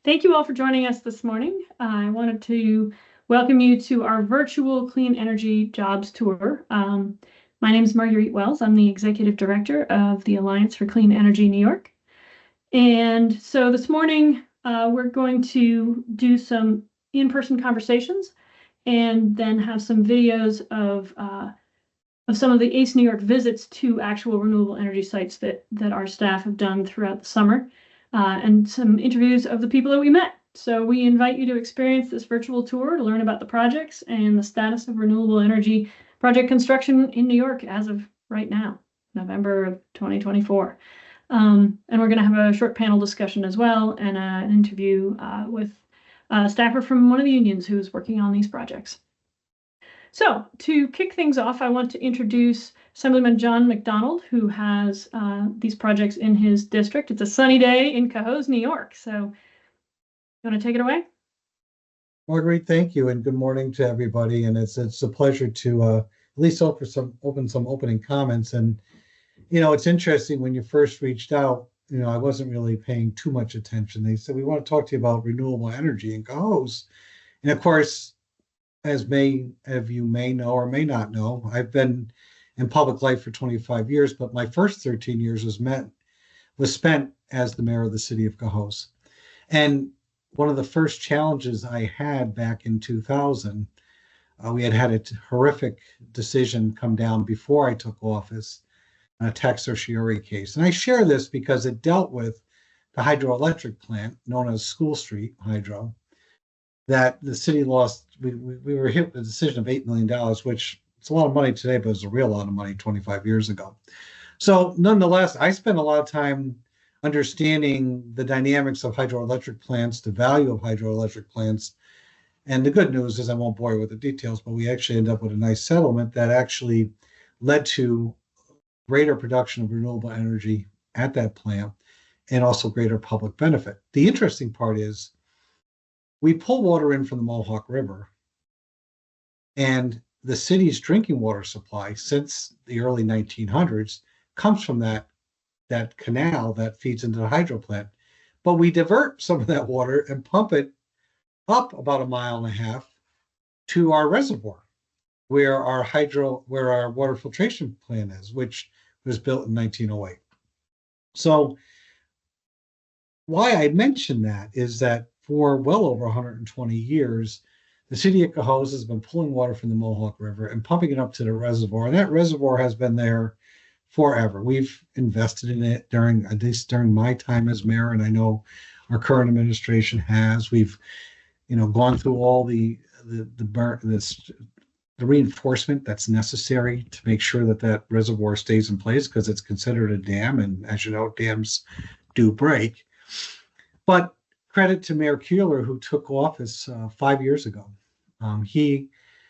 Thank you all for joining us this morning. I wanted to welcome you to our virtual Clean Energy Jobs Tour. My name is Marguerite Wells. I'm the Executive Director of the Alliance for Clean Energy New York. And so this morning, we're going to do some in-person conversations and then have some videos of some of the ACE New York visits to actual renewable energy sites that our staff have done throughout the summer. And some interviews of the people that we met. So we invite you to experience this virtual tour to learn about the projects and the status of renewable energy project construction in New York as of right now, November of 2024. And we're going to have a short panel discussion as well and an interview with a staffer from one of the unions who's working on these projects. So to kick things off, I want to introduce Assemblyman John McDonald, who has these projects in his district. It's a sunny day in Cohoes, New York. So you want to take it away? Marguerite, thank you, and good morning to everybody. And it's a pleasure to at least open some opening comments. And it's interesting when you first reached out. I wasn't really paying too much attention. They said we want to talk to you about renewable energy in Cohoes, and of course, as many of you may know or may not know, I've been in public life for 25 years, but my first 13 years was spent as the mayor of the city of Cohoes. And one of the first challenges I had back in 2000, we had a horrific decision come down before I took office, a tax certiorari case. And I share this because it dealt with the hydroelectric plant known as School Street Hydro, that the city lost. We were hit with a decision of $8 million, which it's a lot of money today, but it's a real lot of money 25 years ago. So nonetheless, I spent a lot of time understanding the dynamics of hydroelectric plants, the value of hydroelectric plants. And the good news is I won't bore you with the details, but we actually ended up with a nice settlement that actually led to greater production of renewable energy at that plant and also greater public benefit. The interesting part is we pull water in from the Mohawk River, and the city's drinking water supply since the early 1900s comes from that canal that feeds into the hydro plant. But we divert some of that water and pump it up about 1.5 miles to our reservoir, where our water filtration plant is, which was built in 1908. So why I mention that is that for well over 120 years, the city of Cohoes has been pulling water from the Mohawk River and pumping it up to the reservoir. And that reservoir has been there forever. We've invested in it during my time as mayor, and I know our current administration has. We've, gone through all the reinforcement that's necessary to make sure that reservoir stays in place because it's considered a dam, and as you know, dams do break. But credit to Mayor Keeler, who took office 5 years ago. He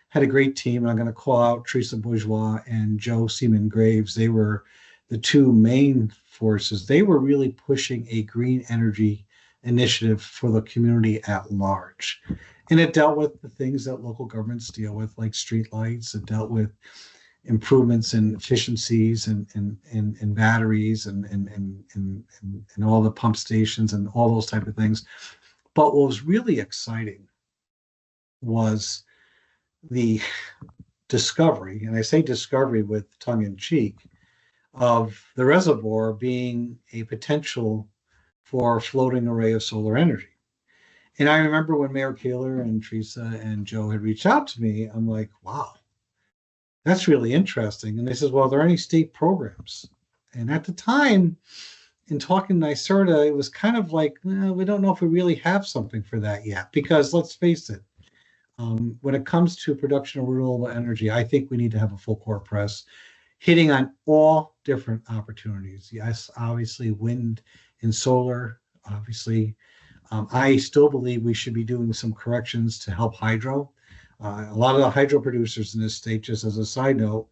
had a great team, and I'm going to call out Teresa Bourgeois and Joe Seaman Graves. They were the two main forces. They were really pushing a green energy initiative for the community at large. And it dealt with the things that local governments deal with, like streetlights. It dealt with improvements in efficiencies and batteries and all the pump stations and all those type of things. But what was really exciting was the discovery, and I say discovery with tongue in cheek, of the reservoir being a potential for a floating array of solar energy. And I remember when Mayor Keeler and Teresa and Joe had reached out to me, I'm like, wow, that's really interesting. And they said, well, are there any state programs? And at the time, in talking to NYSERDA, it was kind of like, we don't know if we really have something for that yet. Because let's face it, when it comes to production of renewable energy, I think we need to have a full court press hitting on all different opportunities. Yes, obviously wind and solar, obviously. I still believe we should be doing some corrections to help hydro. A lot of the hydro producers in this state, just as a side note,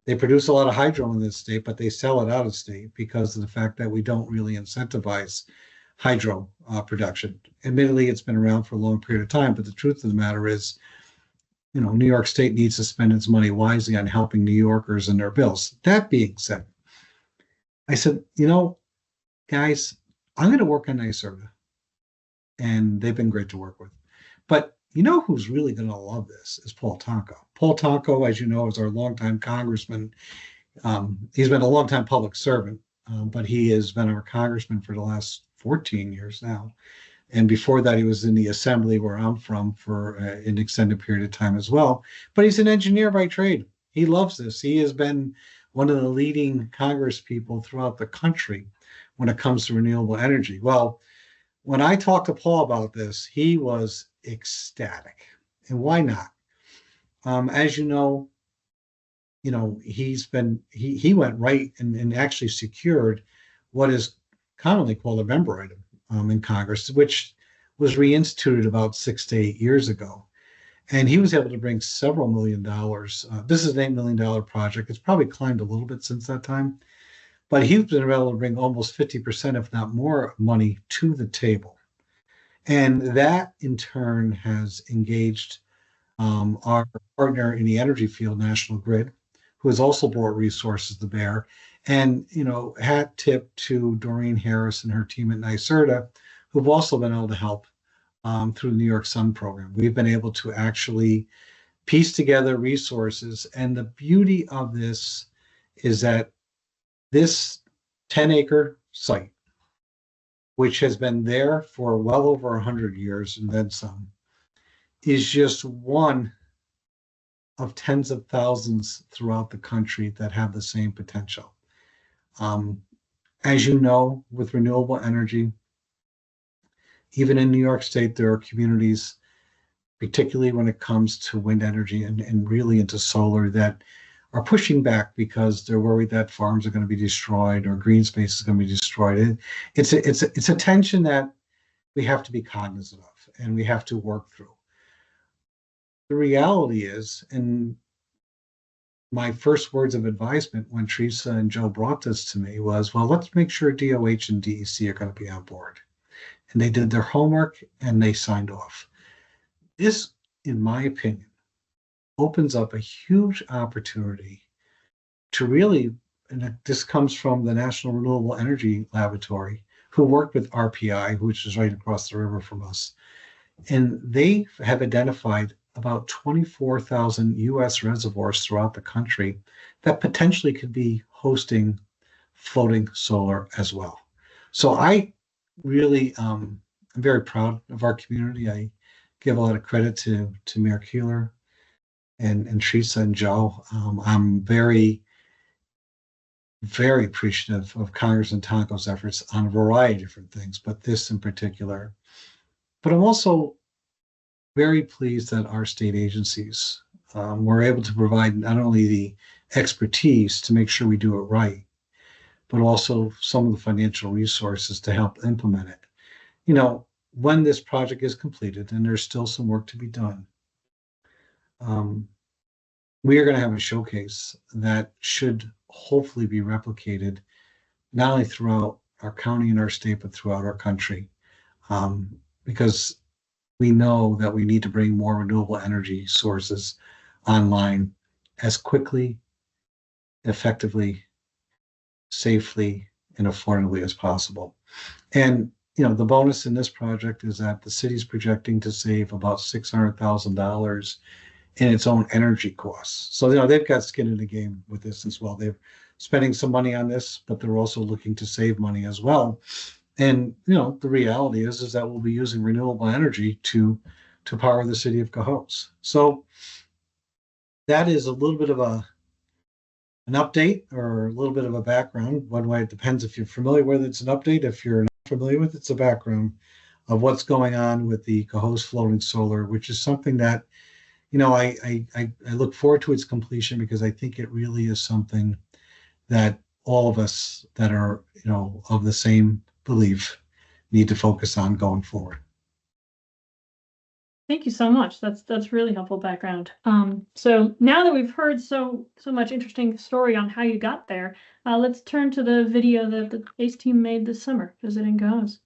they produce a lot of hydro in this state, but they sell it out of state because of the fact that we don't really incentivize hydro production. Admittedly, it's been around for a long period of time, but the truth of the matter is, New York State needs to spend its money wisely on helping New Yorkers and their bills. That being said, I said, guys, I'm going to work on NYSERDA. and they've been great to work with. But you know who's really going to love this is Paul Tonko. Paul Tonko, as you know, is our longtime congressman. He's been a longtime public servant, but he has been our congressman for the last 14 years now. And before that, he was in the Assembly, where I'm from, for an extended period of time as well. But he's an engineer by trade. He loves this. He has been one of the leading Congress people throughout the country when it comes to renewable energy. Well, when I talked to Paul about this, he was ecstatic. And why not? As you know, he went right and actually secured what is commonly called a member item in Congress, which was reinstituted about 6 to 8 years ago. And he was able to bring several $1 million. This is an $8 million project. It's probably climbed a little bit since that time, but he's been able to bring almost 50%, if not more, money to the table. And that in turn has engaged our partner in the energy field, National Grid, who has also brought resources to bear. And, hat tip to Doreen Harris and her team at NYSERDA, who've also been able to help through the New York Sun program. We've been able to actually piece together resources. And the beauty of this is that this 10-acre site, which has been there for well over 100 years and then some, is just one of tens of thousands throughout the country that have the same potential. As you know, with renewable energy, even in New York State, there are communities, particularly when it comes to wind energy and really into solar, that are pushing back because they're worried that farms are going to be destroyed or green space is going to be destroyed. It's a tension that we have to be cognizant of and we have to work through. The reality is, and my first words of advisement when Teresa and Joe brought this to me was, well, let's make sure DOH and DEC are going to be on board. And they did their homework and they signed off. This, in my opinion, opens up a huge opportunity to really, and this comes from the National Renewable Energy Laboratory, who worked with RPI, which is right across the river from us. And they have identified about 24,000 US reservoirs throughout the country that potentially could be hosting floating solar as well. So I really am very proud of our community. I give a lot of credit to Mayor Keeler and Teresa and Joe. I'm very, very appreciative of Congressman Tonko's efforts on a variety of different things, but this in particular. But I'm also very pleased that our state agencies were able to provide not only the expertise to make sure we do it right, but also some of the financial resources to help implement it. When this project is completed, and there's still some work to be done, we are going to have a showcase that should hopefully be replicated not only throughout our county and our state, but throughout our country, because we know that we need to bring more renewable energy sources online as quickly, effectively, safely, and affordably as possible. And the bonus in this project is that the city's projecting to save about $600,000 in its own energy costs. So they've got skin in the game with this as well. They're spending some money on this, but they're also looking to save money as well. And the reality is that we'll be using renewable energy to power the city of Cohoes. So that is a little bit of an update or a little bit of a background. One way, it depends if you're familiar with it, it's an update. If you're not familiar with it, it's a background of what's going on with the Cohoes floating solar, which is something that I look forward to its completion, because I think it really is something that all of us that are of the same belief need to focus on going forward. Thank you so much. That's really helpful background. So now that we've heard so much interesting story on how you got there, let's turn to the video that the ACE team made this summer visiting Cohoes.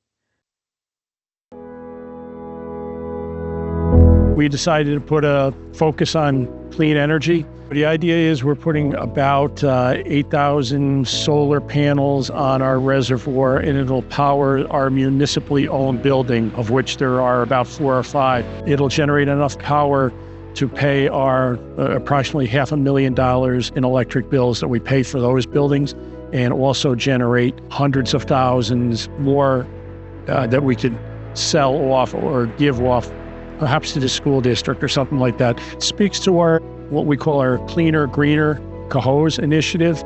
we decided to put a focus on clean energy. The idea is we're putting about 8,000 solar panels on our reservoir, and it'll power our municipally owned building, of which there are about 4 or 5. It'll generate enough power to pay our approximately $500,000 in electric bills that we pay for those buildings, and also generate hundreds of thousands more that we could sell off or give off, perhaps to the school district or something like that. It speaks to our what we call our Cleaner, Greener Cohoes initiative.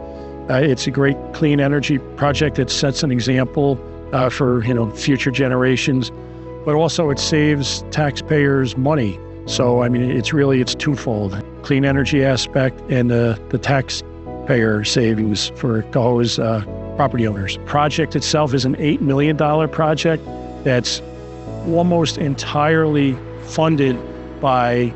It's a great clean energy project that sets an example for future generations, but also it saves taxpayers money. So I mean, it's twofold: clean energy aspect and the taxpayer savings for Cohoes property owners. Project itself is an $8 million project that's almost entirely funded by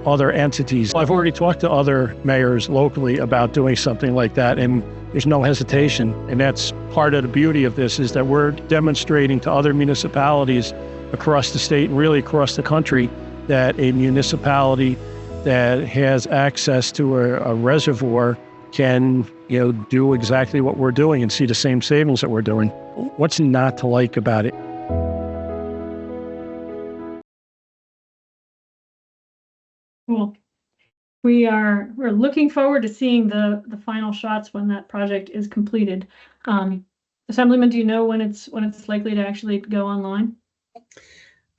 other entities. I've already talked to other mayors locally about doing something like that, and there's no hesitation. And that's part of the beauty of this, is that we're demonstrating to other municipalities across the state and really across the country that a municipality that has access to a reservoir can do exactly what we're doing and see the same savings that we're doing. What's not to like about it? Cool. We're looking forward to seeing the final shots when that project is completed. Assemblyman, do you know when it's likely to actually go online?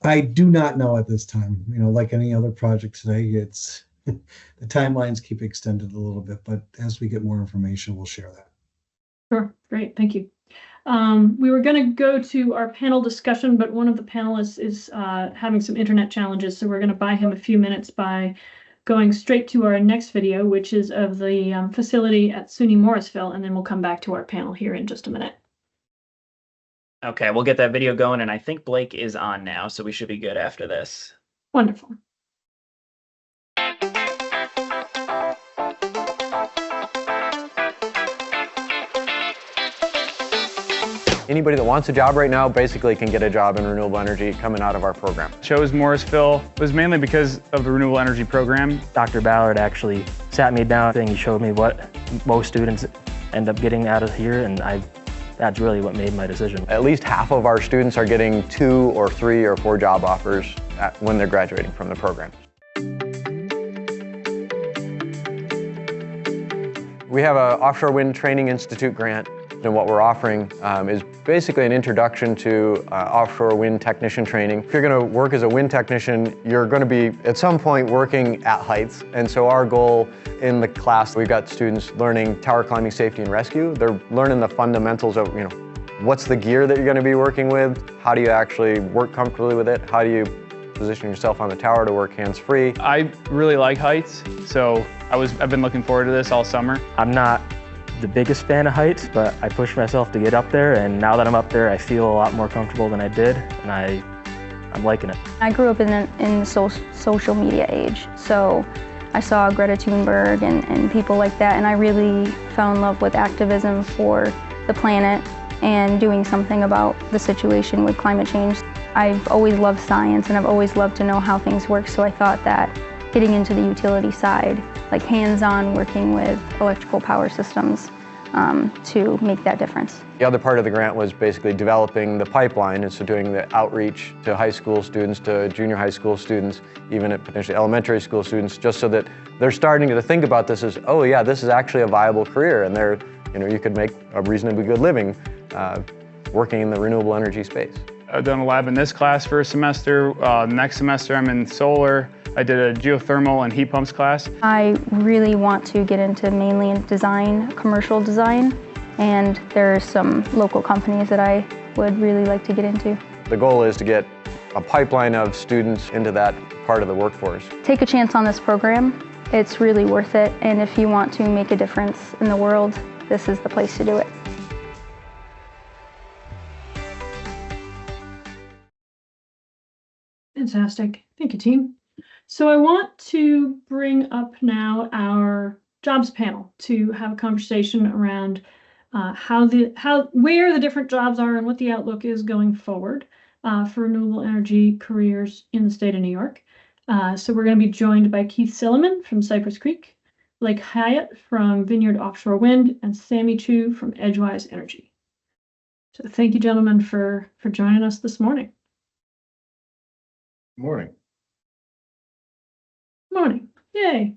I do not know at this time. Like any other project today, it's the timelines keep extended a little bit, but as we get more information, we'll share that. Sure, great, thank you. We were going to go to our panel discussion, but one of the panelists is having some internet challenges, so we're going to buy him a few minutes by going straight to our next video, which is of the facility at SUNY Morrisville, and then we'll come back to our panel here in just a minute. Okay, we'll get that video going, and I think Blake is on now, so we should be good after this. Wonderful. Anybody that wants a job right now basically can get a job in renewable energy coming out of our program. Chose Morrisville was mainly because of the renewable energy program. Dr. Ballard actually sat me down and he showed me what most students end up getting out of here, and that's really what made my decision. At least half of our students are getting 2 or 3 or 4 job offers when they're graduating from the program. We have an Offshore Wind Training Institute grant, and what we're offering is basically an introduction to offshore wind technician training. If you're going to work as a wind technician, you're going to be at some point working at heights, and so our goal in the class, we've got students learning tower climbing safety and rescue. They're learning the fundamentals of, what's the gear that you're going to be working with, how do you actually work comfortably with it, how do you position yourself on the tower to work hands-free. I really like heights, so I've been looking forward to this all summer. I'm not the biggest fan of heights, but I pushed myself to get up there, and now that I'm up there, I feel a lot more comfortable than I did, and I'm liking it. I grew up in the social media age, so I saw Greta Thunberg and people like that, and I really fell in love with activism for the planet and doing something about the situation with climate change. I've always loved science, and I've always loved to know how things work, so I thought that getting into the utility side, like hands-on working with electrical power systems to make that difference. The other part of the grant was basically developing the pipeline, and so doing the outreach to high school students, to junior high school students, even at potentially elementary school students, just so that they're starting to think about this as, oh yeah, this is actually a viable career, and you could make a reasonably good living working in the renewable energy space. I've done a lab in this class for a semester. Next semester I'm in solar. I did a geothermal and heat pumps class. I really want to get into mainly in design, commercial design, and there are some local companies that I would really like to get into. The goal is to get a pipeline of students into that part of the workforce. Take a chance on this program. It's really worth it, and if you want to make a difference in the world, this is the place to do it. Fantastic. Thank you, team. So I want to bring up now our jobs panel to have a conversation around where the different jobs are and what the outlook is going forward for renewable energy careers in the state of New York. So we're going to be joined by Keith Siliman from Cypress Creek, Blake Hyatt from Vineyard Offshore Wind, and Sammy Chu from Edgewise Energy. So thank you, gentlemen, for joining us this morning. Morning. Morning. Yay.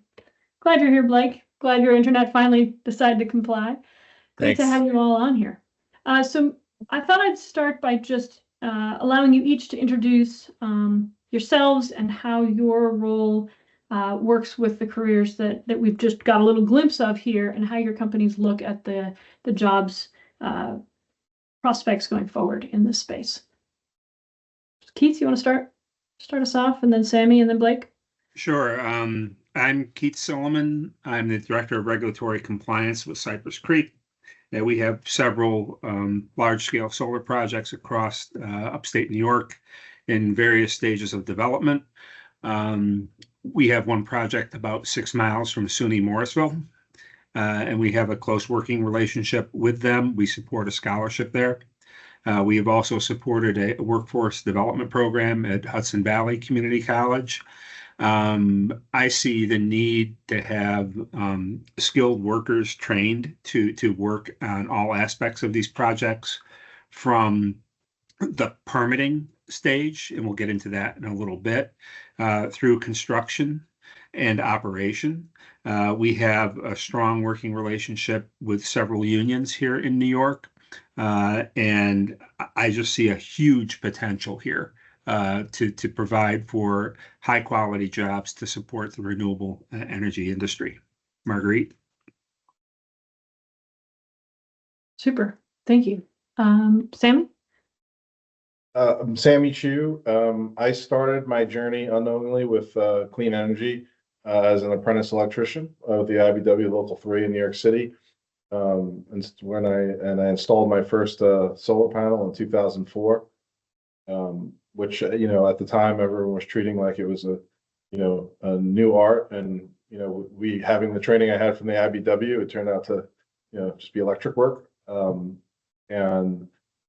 Glad you're here, Blake. Glad your internet finally decided to comply. Great to have you all on here. So I thought I'd start by just allowing you each to introduce yourselves and how your role works with the careers that we've just got a little glimpse of here, and how your companies look at the jobs prospects going forward in this space. Keith, you want to start us off, and then Sammy, and then Blake? Sure. I'm Keith Siliman. I'm the Director of Regulatory Compliance with Cypress Creek. Now, we have several large-scale solar projects across upstate New York in various stages of development. We have one project about 6 miles from SUNY Morrisville, and we have a close working relationship with them. We support a scholarship there. We have also supported a workforce development program at Hudson Valley Community College. I see the need to have skilled workers trained to work on all aspects of these projects, from the permitting stage, and we'll get into that in a little bit, through construction and operation. We have a strong working relationship with several unions here in New York, and I just see a huge potential here to provide for high quality jobs to support the renewable energy industry. Marguerite. Super, thank you. Sammy? I'm Sammy Chu. I started my journey unknowingly with clean energy as an apprentice electrician with the IBW Local 3 in New York City. And when I installed my first solar panel in 2004. Which, at the time everyone was treating like it was a new art. And, we, having the training I had from the IBW, it turned out to, just be electric work. And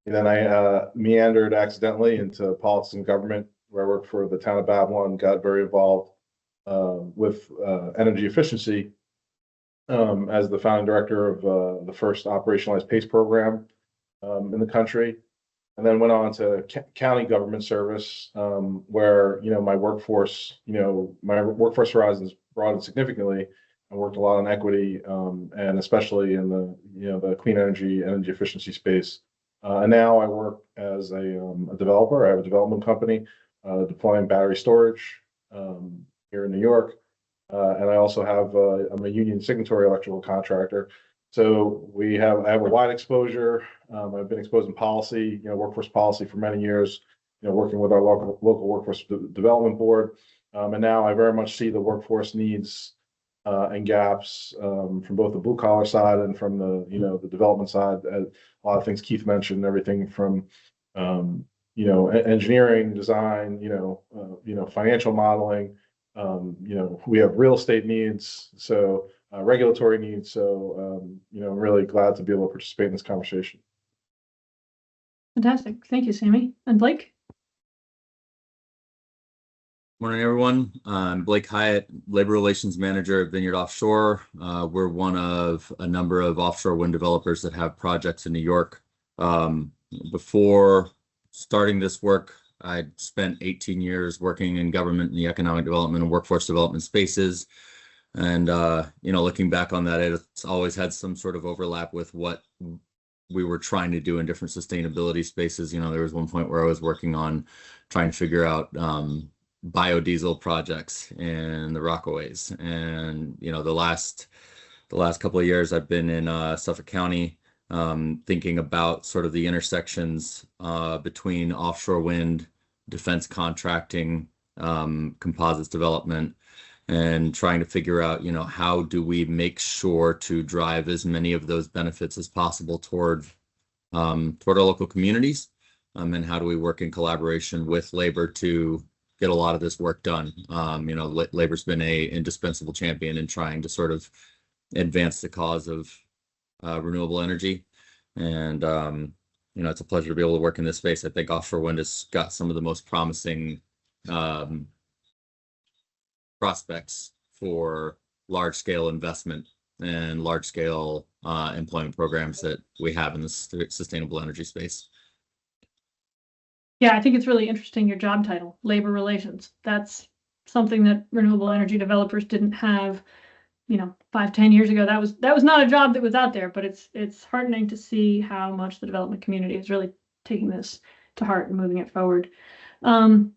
then I meandered accidentally into politics and government, where I worked for the town of Babylon, got very involved with energy efficiency as the founding director of the first operationalized PACE program in the country. And then went on to county government service, where my workforce horizons broadened significantly. I worked a lot on equity, and especially in the clean energy efficiency space. And now I work as a developer. I have a development company deploying battery storage here in New York, and I also have I'm a union signatory electrical contractor. So I have a wide exposure. I've been exposed in policy, workforce policy for many years, working with our local workforce development board. And now I very much see the workforce needs and gaps from both the blue collar side and from the development side. A lot of things Keith mentioned, everything from engineering, design, financial modeling. We have real estate needs, so regulatory needs. So, I'm really glad to be able to participate in this conversation. Fantastic. Thank you, Sammy. And Blake? Morning, everyone. I'm Blake Hyatt, Labor Relations Manager at Vineyard Offshore. We're one of a number of offshore wind developers that have projects in New York. Before starting this work, I spent 18 years working in government in the economic development and workforce development spaces. And, looking back on that, it's always had some sort of overlap with what we were trying to do in different sustainability spaces. There was one point where I was working on trying to figure out biodiesel projects in the Rockaways. And, the last couple of years I've been in Suffolk County, thinking about sort of the intersections between offshore wind, defense contracting, composites development, and trying to figure out, how do we make sure to drive as many of those benefits as possible toward our local communities, and how do we work in collaboration with labor to get a lot of this work done. Labor's been a indispensable champion in trying to sort of advance the cause of renewable energy, and it's a pleasure to be able to work in this space. I think offshore wind has got some of the most promising prospects for large scale investment and large scale employment programs that we have in the sustainable energy space. Yeah, I think it's really interesting, your job title, labor relations. That's something that renewable energy developers didn't have, 5-10 years ago. That was not a job that was out there, but it's heartening to see how much the development community is really taking this to heart and moving it forward. So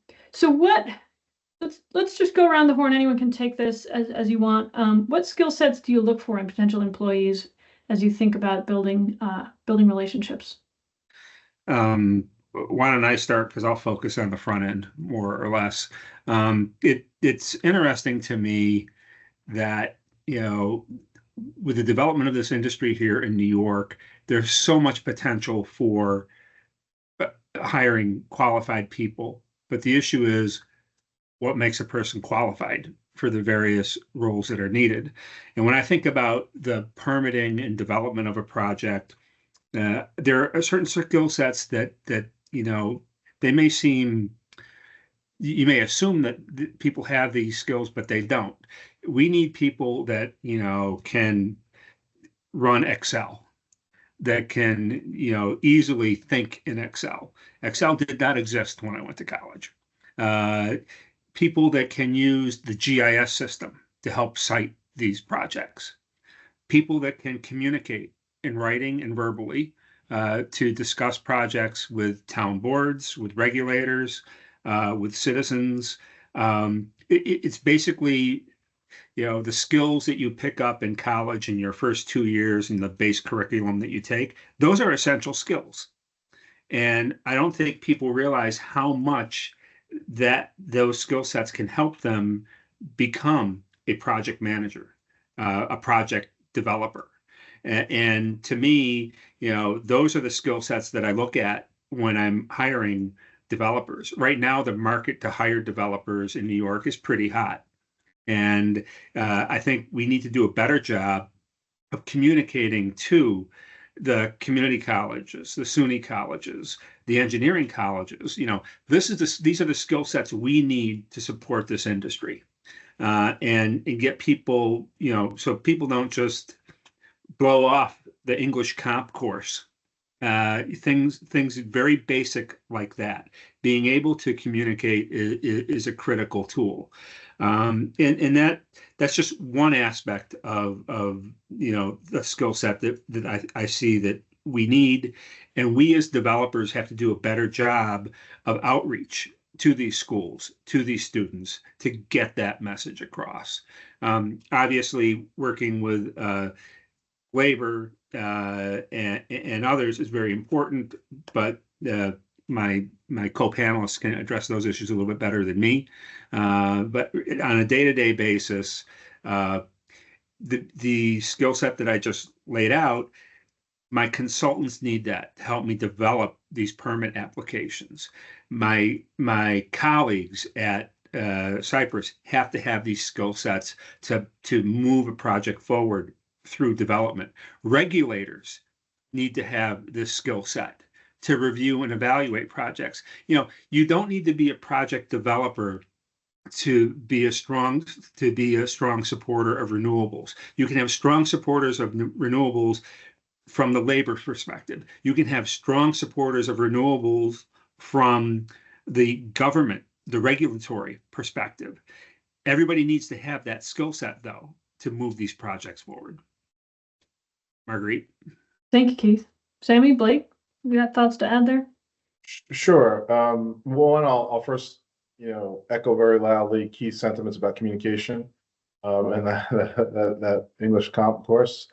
let's just go around the horn. Anyone can take this as you want. What skill sets do you look for in potential employees as you think about building relationships? Why don't I start, because I'll focus on the front end more or less. It's interesting to me that, with the development of this industry here in New York, there's so much potential for hiring qualified people. But the issue is, what makes a person qualified for the various roles that are needed? And when I think about the permitting and development of a project, there are certain skill sets that they may seem, you may assume that people have these skills, but they don't. We need people that, can run Excel, that can, easily think in Excel. Excel did not exist when I went to college. People that can use the GIS system to help cite these projects. People that can communicate in writing and verbally to discuss projects with town boards, with regulators, with citizens. It's basically, the skills that you pick up in college in your first 2 years in the base curriculum that you take, those are essential skills. And I don't think people realize how much that those skill sets can help them become a project manager, a project developer. And to me, those are the skill sets that I look at when I'm hiring developers. Right now, the market to hire developers in New York is pretty hot. And I think we need to do a better job of communicating to the community colleges, the SUNY colleges, the engineering colleges. These are the skill sets we need to support this industry, and get people, so people don't just blow off the English comp course. Things very basic like that. Being able to communicate is a critical tool. And that's just one aspect of the skill set that I see that we need. And we as developers have to do a better job of outreach to these schools, to these students, to get that message across. Obviously, working with labor and others is very important, but my co-panelists can address those issues a little bit better than me. But on a day-to-day basis, the skill set that I just laid out, my consultants need that to help me develop these permit applications. My colleagues at Cypress have to have these skill sets to move a project forward through development. Regulators need to have this skill set to review and evaluate projects. You don't need to be a project developer to be a strong supporter of renewables. You can have strong supporters of renewables from the labor perspective. You can have strong supporters of renewables from the government, the regulatory perspective. Everybody needs to have that skill set, though, to move these projects forward. Marguerite. Thank you, Keith. Sammy, Blake, you got thoughts to add there? Sure. One, I'll first, echo very loudly Keith's sentiments about communication, and that English comp course.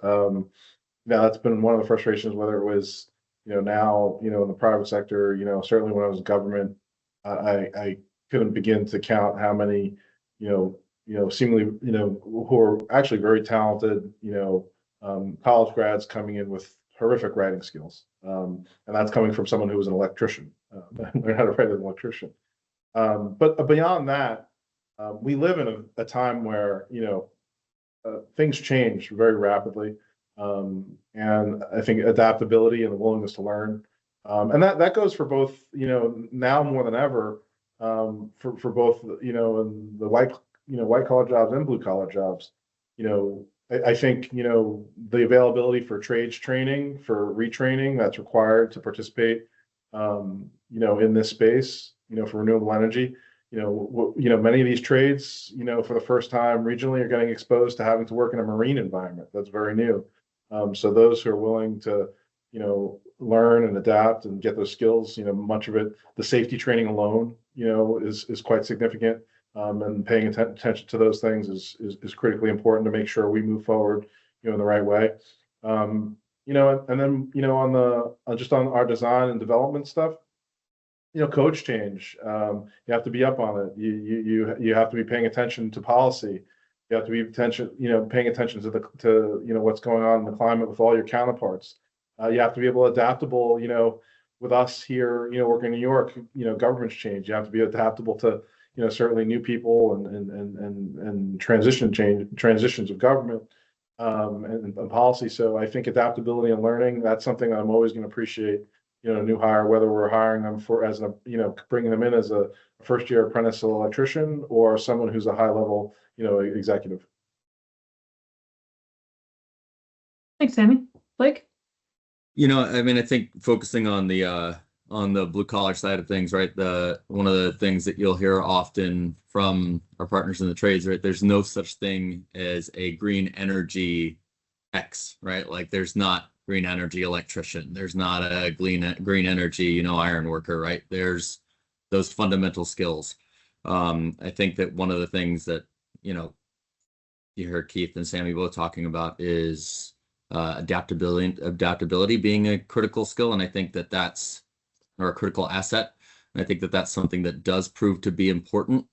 Now that's been one of the frustrations, whether it was, now, in the private sector, certainly when I was in government, I couldn't begin to count how many, seemingly, who are actually very talented, college grads coming in with horrific writing skills. And that's coming from someone who was an electrician, learned how to write as an electrician. But beyond that, we live in a time where, things change very rapidly. And I think adaptability and the willingness to learn. And that goes for both, now more than ever, for both, in the white white collar jobs and blue collar jobs. I think, the availability for trades training, for retraining that's required to participate, in this space, for renewable energy, many of these trades, for the first time regionally are getting exposed to having to work in a marine environment. That's very new. So those who are willing to, learn and adapt and get those skills, much of it, the safety training alone, is quite significant. And paying attention to those things is critically important to make sure we move forward, in the right way. And then, on our design and development stuff, coach change. You have to be up on it. You have to be paying attention to policy. You have to be paying attention to what's going on in the climate with all your counterparts. You have to be adaptable, with us here, working in New York, governments change. You have to be adaptable to, certainly new people and transitions of government, and policy. So I think adaptability and learning, that's something I'm always going to appreciate, a new hire, whether we're hiring them bringing them in as a first year apprentice electrician or someone who's a high level, executive. Thanks, Sammy. Blake? I think focusing on the blue collar side of things, right? One of the things that you'll hear often from our partners in the trades, right? There's no such thing as a green energy X, right? Like there's not green energy electrician. There's not a green energy, iron worker, right? There's those fundamental skills. I think that one of the things that, you heard Keith and Sammy both talking about is adaptability being a critical skill. And I think that that's a critical asset. And I think that that's something that does prove to be important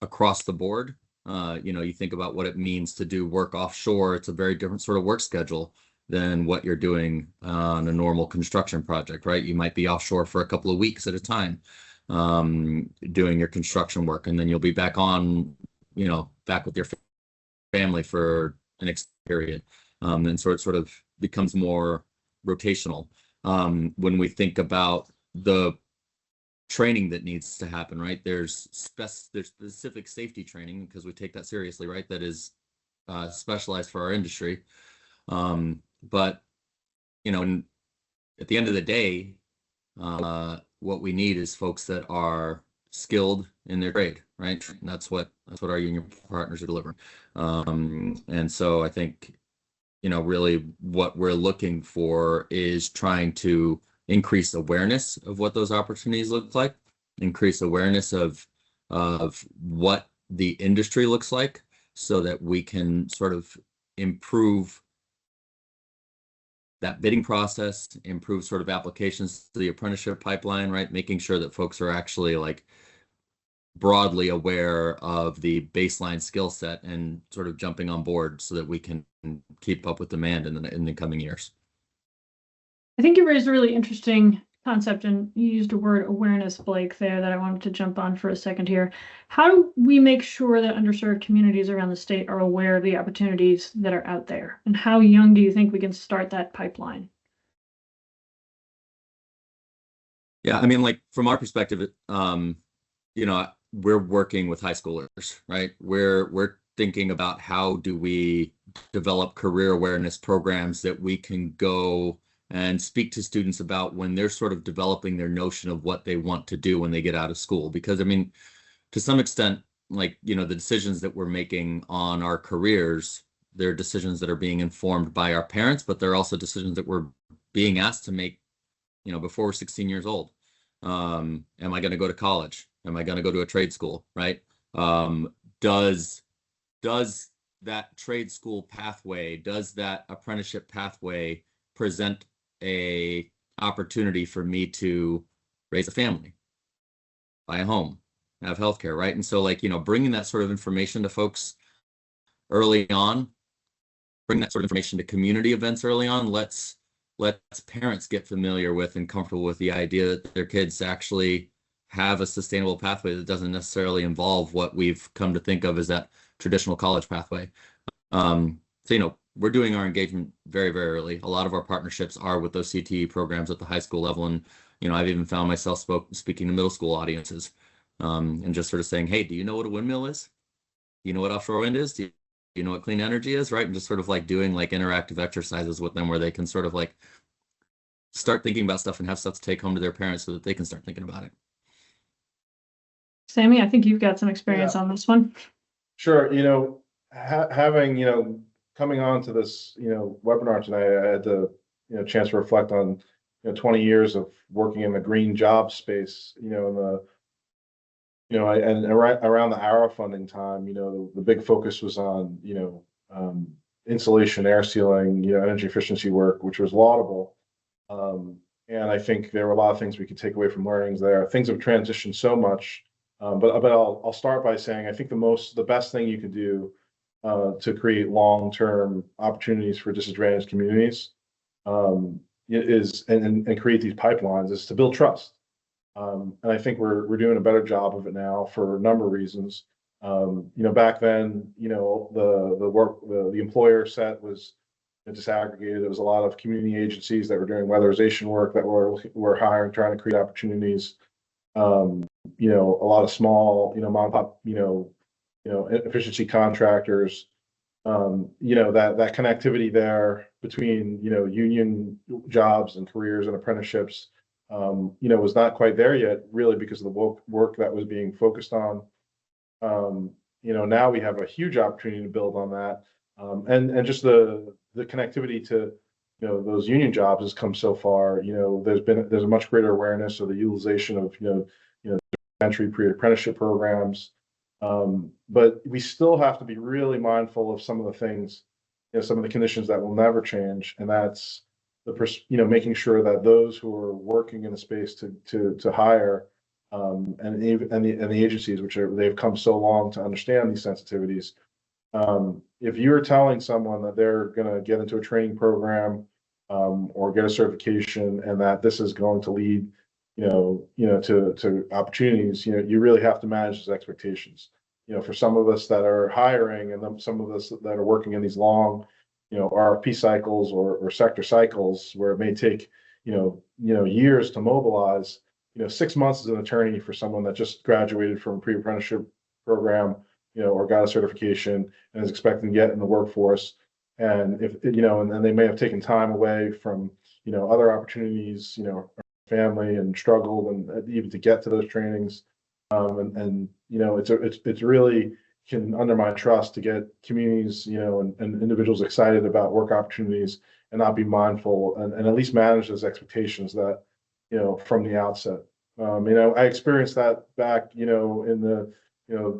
across the board. You think about what it means to do work offshore. It's a very different sort of work schedule than what you're doing on a normal construction project, right? You might be offshore for a couple of weeks at a time, doing your construction work, and then you'll be back on, back with your family for an extended period. And so it sort of becomes more rotational. When we think about the training that needs to happen, right? There's specific safety training, because we take that seriously, right? That is specialized for our industry. But at the end of the day, what we need is folks that are skilled in their trade, right? And that's what our union partners are delivering. And so I think, really what we're looking for is trying to increase awareness of what those opportunities look like, increase awareness of what the industry looks like, so that we can sort of improve that bidding process, improve sort of applications to the apprenticeship pipeline, right? Making sure that folks are actually broadly aware of the baseline skill set and sort of jumping on board so that we can keep up with demand in the coming years. I think you raised a really interesting concept, and you used a word awareness, Blake, there, that I wanted to jump on for a second here. How do we make sure that underserved communities around the state are aware of the opportunities that are out there? And how young do you think we can start that pipeline? Yeah, from our perspective, we're working with high schoolers, right? We're thinking about how do we develop career awareness programs that we can go and speak to students about when they're sort of developing their notion of what they want to do when they get out of school. Because to some extent, the decisions that we're making on our careers, they're decisions that are being informed by our parents, but they're also decisions that we're being asked to make, before we're 16 years old. Am I going to go to college? Am I going to go to a trade school, right? Does that trade school pathway, does that apprenticeship pathway present a opportunity for me to raise a family, buy a home, have healthcare, right? And so bringing that sort of information to folks early on, bring that sort of information to community events early on, let's parents get familiar with and comfortable with the idea that their kids actually have a sustainable pathway that doesn't necessarily involve what we've come to think of as that traditional college pathway. So, we're doing our engagement very, very early. A lot of our partnerships are with those CTE programs at the high school level. And, I've even found myself speaking to middle school audiences, and just sort of saying, hey, do you know what a windmill is? you know what offshore wind is? Do you know what clean energy is? Right. And just sort of like doing like interactive exercises with them where they can sort of like start thinking about stuff and have stuff to take home to their parents so that they can start thinking about it. Sammy, I think you've got some experience on this one. Sure. Having, coming on to this, webinar tonight, I had the, chance to reflect on, 20 years of working in the green job space, in the, and around the ARRA funding time, the big focus was on, insulation, air sealing, energy efficiency work, which was laudable. And I think there were a lot of things we could take away from learnings there. Things have transitioned so much. But I'll start by saying I think the best thing you can do to create long-term opportunities for disadvantaged communities is and create these pipelines is to build trust. And I think we're doing a better job of it now for a number of reasons. Back then, the employer set was disaggregated. There was a lot of community agencies that were doing weatherization work that were hiring, trying to create opportunities. A lot of small, mom and pop, efficiency contractors, that connectivity there between, union jobs and careers and apprenticeships, was not quite there yet, really, because of the work that was being focused on. Now we have a huge opportunity to build on that. And just the connectivity to, those union jobs has come so far. There's a much greater awareness of the utilization of, entry pre-apprenticeship programs. But we still have to be really mindful of some of the things, some of the conditions that will never change. And that's making sure that those who are working in the space to hire, and the agencies, they've come so long to understand these sensitivities. If you're telling someone that they're going to get into a training program, or get a certification, and that this is going to lead, to opportunities, you really have to manage those expectations. For some of us that are hiring, and then some of us that are working in these long, RFP cycles or sector cycles where it may take, years to mobilize. 6 months as an attorney for someone that just graduated from a pre-apprenticeship program, or got a certification and is expecting to get in the workforce. And if, and they may have taken time away from, other opportunities, family, and struggled and even to get to those trainings. It's really can undermine trust to get communities, and individuals excited about work opportunities and not be mindful and at least manage those expectations that, from the outset. I experienced that back,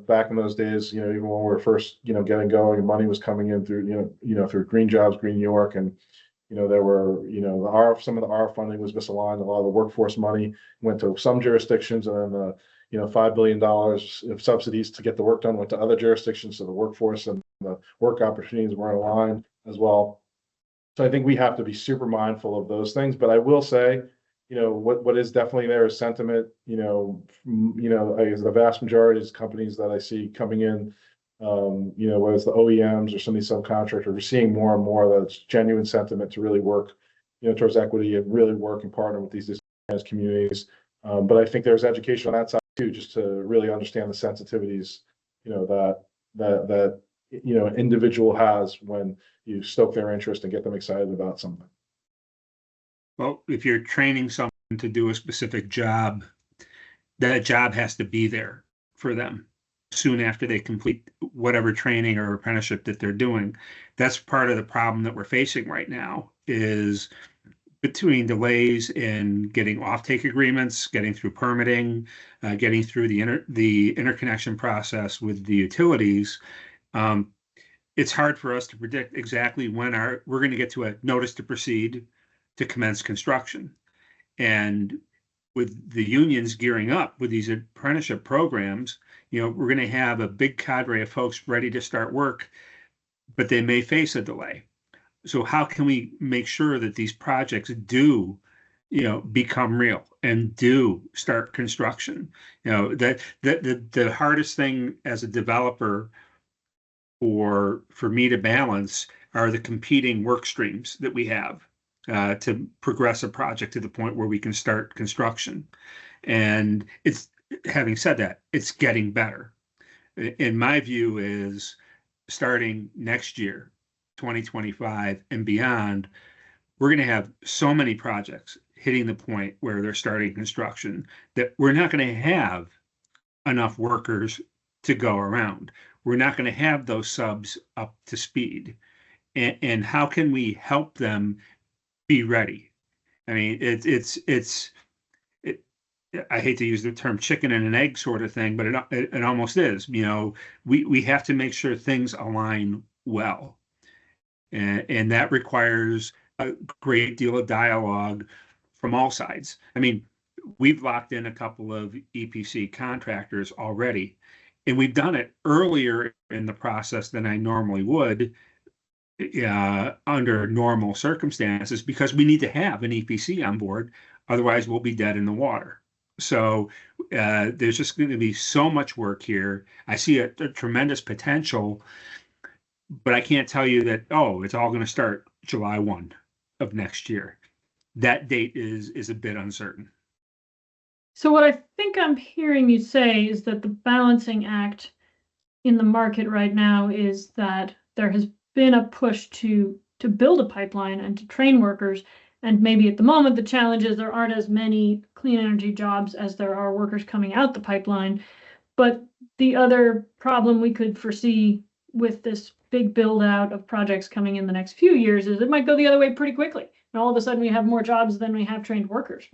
back in those days, even when we were first, getting going, and money was coming in through, through Green Jobs, Green New York, and there were, some of the R funding was misaligned. A lot of the workforce money went to some jurisdictions, and then the, $5 billion of subsidies to get the work done went to other jurisdictions. So the workforce and the work opportunities weren't aligned as well. So I think we have to be super mindful of those things. But I will say, what is definitely there is sentiment. The vast majority of companies that I see coming in, whether it's the OEMs or some of these subcontractors, we're seeing more and more that it's genuine sentiment to really work, towards equity and really work and partner with these disadvantaged communities. But I think there's education on that side too, just to really understand the sensitivities, that an individual has when you stoke their interest and get them excited about something. Well, if you're training someone to do a specific job, that job has to be there for them soon after they complete whatever training or apprenticeship that they're doing. That's part of the problem that we're facing right now, is between delays in getting offtake agreements, getting through permitting, getting through the interconnection process with the utilities. It's hard for us to predict exactly when we're going to get to a notice to proceed to commence construction. And with the unions gearing up with these apprenticeship programs, we're going to have a big cadre of folks ready to start work, but they may face a delay. So how can we make sure that these projects do, become real and do start construction? That the hardest thing as a developer for me to balance are the competing work streams that we have to progress a project to the point where we can start construction. And having said that, it's getting better. in my view, is starting next year, 2025 and beyond, we're going to have so many projects hitting the point where they're starting construction that we're not going to have enough workers to go around. We're not going to have those subs up to speed. And how can we help them be ready? I mean, I hate to use the term chicken and an egg sort of thing, but it almost is. You know, we have to make sure things align well. And that requires a great deal of dialogue from all sides. I mean, we've locked in a couple of EPC contractors already, and we've done it earlier in the process than I normally would under normal circumstances, because we need to have an EPC on board. Otherwise, we'll be dead in the water. So there's just going to be so much work here. I see a tremendous potential, but I can't tell you that, oh, it's all going to start July 1 of next year. That date is a bit uncertain. So what I think I'm hearing you say is that the balancing act in the market right now is that there has been a push to build a pipeline and to train workers. And maybe at the moment, the challenge is there aren't as many clean energy jobs as there are workers coming out the pipeline. But the other problem we could foresee with this big build out of projects coming in the next few years is it might go the other way pretty quickly. And all of a sudden we have more jobs than we have trained workers.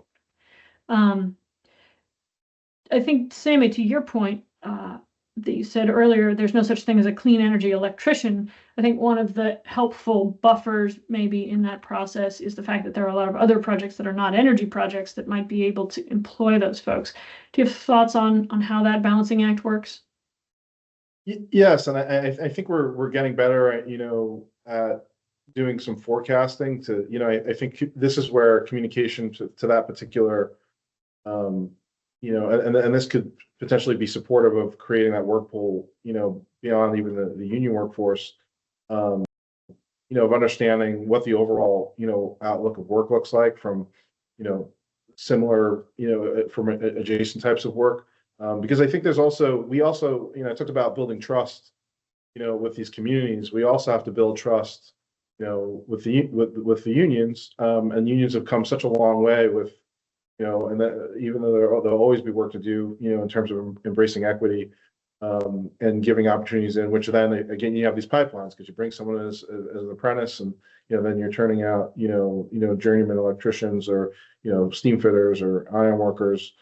I think, Sammy, to your point that you said earlier, there's no such thing as a clean energy electrician. I think one of the helpful buffers maybe in that process is the fact that there are a lot of other projects that are not energy projects that might be able to employ those folks. Do you have thoughts on how that balancing act works? Yes, and I think we're getting better at, at doing some forecasting to, I think this is where communication to that particular, and this could potentially be supportive of creating that work pool, beyond even the union workforce, of understanding what the overall, outlook of work looks like from, similar, from adjacent types of work. Because I think we also, I talked about building trust, with these communities. We also have to build trust, with the unions, and unions have come such a long way with, and that even though there'll always be work to do, in terms of embracing equity, and giving opportunities in which then again you have these pipelines because you bring someone as an apprentice and then you're turning out journeyman electricians or steam fitters or iron workers.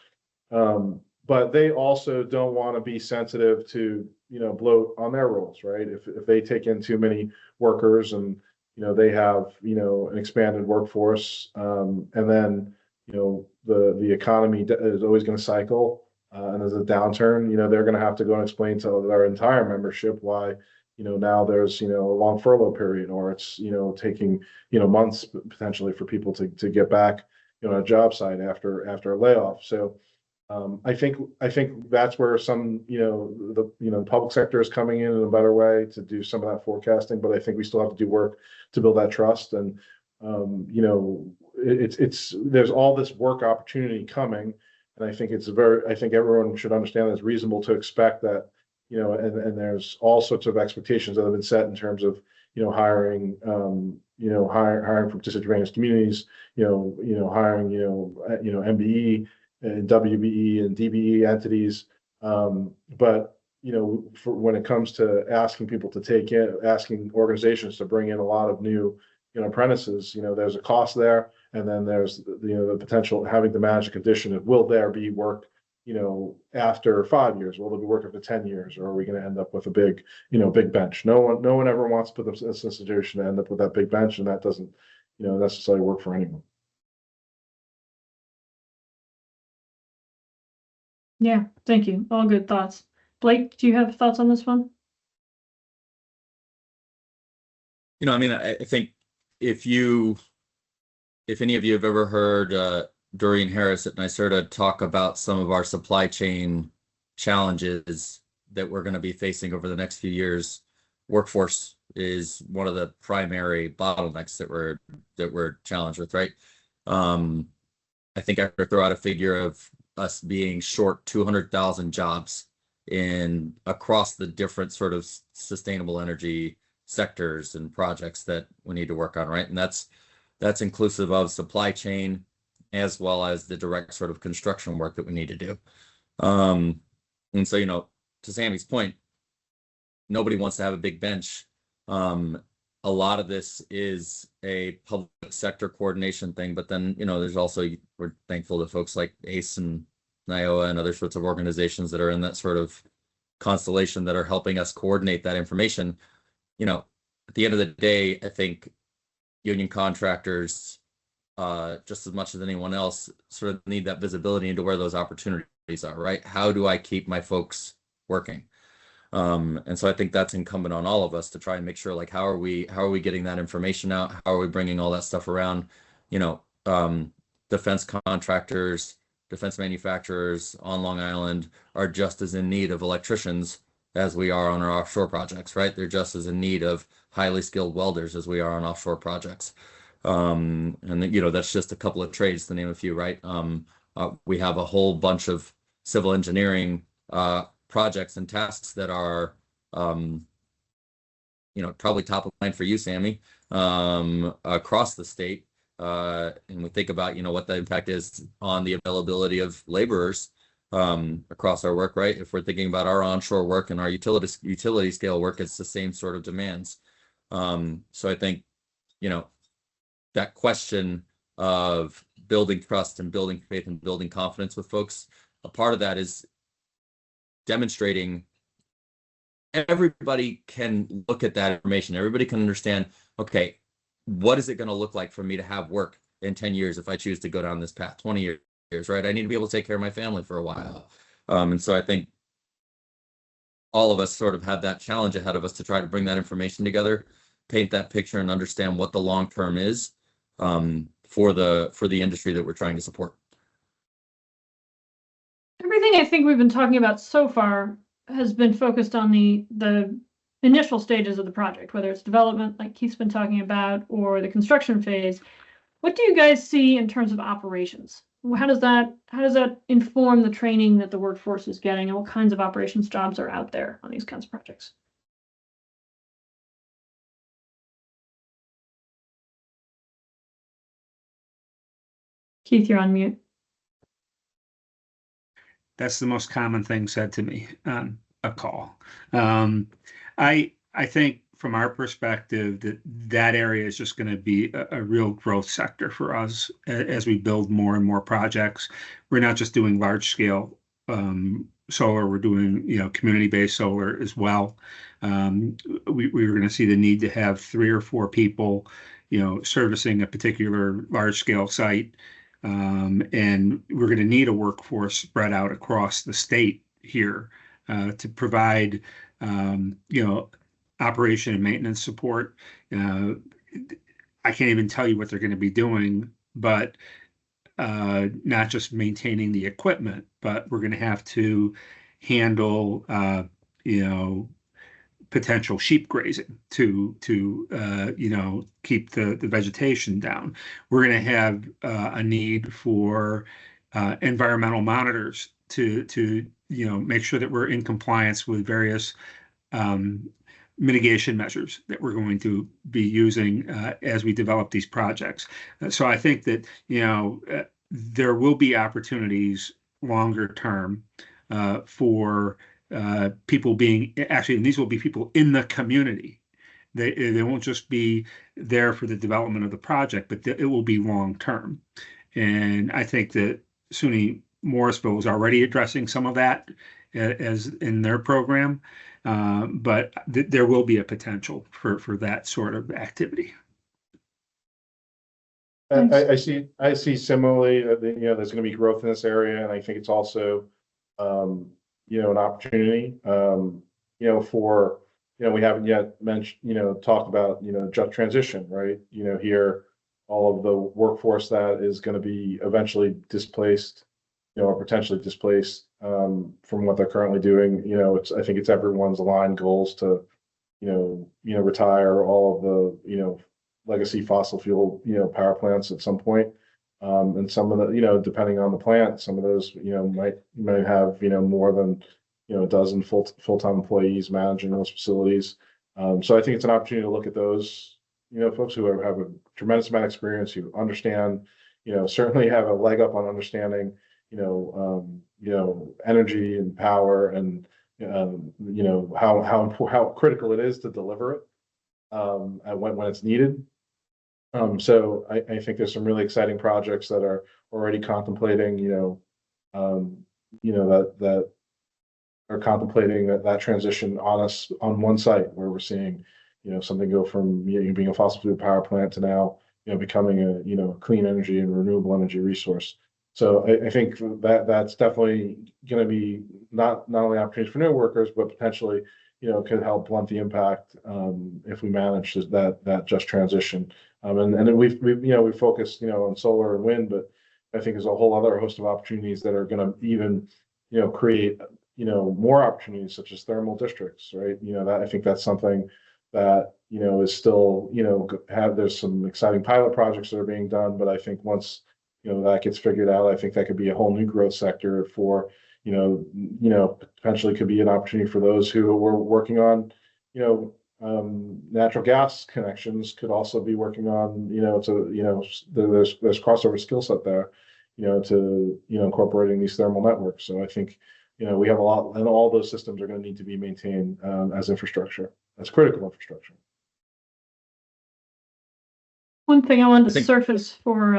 But they also don't want to be sensitive to, bloat on their roles, right? If they take in too many workers and, they have, an expanded workforce, and then, the economy is always going to cycle, and there's a downturn, they're going to have to go and explain to their entire membership why, now there's, a long furlough period, or it's, taking, months potentially for people to get back, on a job site after a layoff. So, I think that's where some, the public sector is coming in a better way to do some of that forecasting, but I think we still have to do work to build that trust. And, there's all this work opportunity coming. And I think I think everyone should understand that it's reasonable to expect that, and there's all sorts of expectations that have been set in terms of, hiring, hiring from disadvantaged communities, hiring, MBE, and WBE and DBE entities. But, for when it comes to asking people to asking organizations to bring in a lot of new, apprentices, there's a cost there. And then there's, the potential having to manage a condition of will there be work, after 5 years? Will there be work after 10 years? Or are we going to end up with a big, big bench? No one ever wants to put themselves in a situation to end up with that big bench. And that doesn't, necessarily work for anyone. Yeah, thank you. All good thoughts. Blake, do you have thoughts on this one? I think if any of you have ever heard Doreen Harris at NYSERDA talk about some of our supply chain challenges that we're going to be facing over the next few years, workforce is one of the primary bottlenecks that we're challenged with, right? I think I could throw out a figure of us being short 200,000 jobs in across the different sort of sustainable energy sectors and projects that we need to work on, right? And that's inclusive of supply chain as well as the direct sort of construction work that we need to do. And so, to Sammy's point, nobody wants to have a big bench. A lot of this is a public sector coordination thing, but then, there's also, we're thankful to folks like ACE and NIOA and other sorts of organizations that are in that sort of constellation that are helping us coordinate that information. At the end of the day, I think union contractors, just as much as anyone else, sort of need that visibility into where those opportunities are, right? How do I keep my folks working? And so I think that's incumbent on all of us to try and make sure, like, how are we getting that information out? How are we bringing all that stuff around? Defense contractors, defense manufacturers on Long Island are just as in need of electricians as we are on our offshore projects, right? They're just as in need of highly skilled welders as we are on offshore projects. And that's just a couple of trades to name a few, right? We have a whole bunch of civil engineering projects and tasks that are, probably top of mind for you, Sammy, across the state. And we think about, what the impact is on the availability of laborers across our work, right? If we're thinking about our onshore work and our utility scale work, it's the same sort of demands. So I think, that question of building trust and building faith and building confidence with folks, a part of that is demonstrating everybody can look at that information. Everybody can understand, okay, what is it going to look like for me to have work in 10 years if I choose to go down this path, 20 years, right? I need to be able to take care of my family for a while. And so I think all of us sort of have that challenge ahead of us to try to bring that information together, paint that picture, and understand what the long term is for the industry that we're trying to support. Everything I think we've been talking about so far has been focused on the initial stages of the project, whether it's development, like Keith's been talking about, or the construction phase. What do you guys see in terms of operations? How does that inform the training that the workforce is getting, and what kinds of operations jobs are out there on these kinds of projects? Keith, you're on mute. That's the most common thing said to me on a call. I think from our perspective that area is just going to be a real growth sector for us as we build more and more projects. We're not just doing large scale solar, we're doing community-based solar as well. We were going to see the need to have 3 or 4 people servicing a particular large scale site. And we're going to need a workforce spread out across the state here to provide, operation and maintenance support. I can't even tell you what they're going to be doing, but not just maintaining the equipment, but we're going to have to handle, potential sheep grazing to keep the vegetation down. We're going to have a need for environmental monitors to make sure that we're in compliance with various mitigation measures that we're going to be using as we develop these projects. So I think that there will be opportunities longer term for people being and these will be people in the community. They won't just be there for the development of the project, but it will be long term. And I think that SUNY Morrisville is already addressing some of that as in their program, but there will be a potential for that sort of activity. I see similarly, there's going to be growth in this area, and I think it's also an opportunity, for, we haven't yet mentioned, talked about, just transition, right? Here, all of the workforce that is going to be eventually displaced, or potentially displaced from what they're currently doing. I think it's everyone's aligned goals to, retire all of the, legacy fossil fuel, power plants at some point. And some of the, depending on the plant, some of those, might have, more than a dozen full-time employees managing those facilities. So I think it's an opportunity to look at those, folks who have a tremendous amount of experience, who understand, certainly have a leg up on understanding, energy and power, and how critical it is to deliver it and when it's needed. So I think there's some really exciting projects that are already contemplating, that are contemplating that transition on one site, where we're seeing, something go from being a fossil fuel power plant to now, becoming a clean energy and renewable energy resource. So I think that's definitely going to be not only opportunities for new workers, but potentially, could help blunt the impact if we manage that just transition. And then we've focused, on solar and wind, but I think there's a whole other host of opportunities that are going to even, create, more opportunities, such as thermal districts, right? That I think that's something that, is still, there's some exciting pilot projects that are being done, but I think once, that gets figured out, I think that could be a whole new growth sector for, potentially could be an opportunity for those who were working on, natural gas connections, could also be working on, there's crossover skill set there, to, incorporating these thermal networks. So I think, we have a lot, and all those systems are going to need to be maintained as infrastructure, as critical infrastructure. One thing I wanted to surface for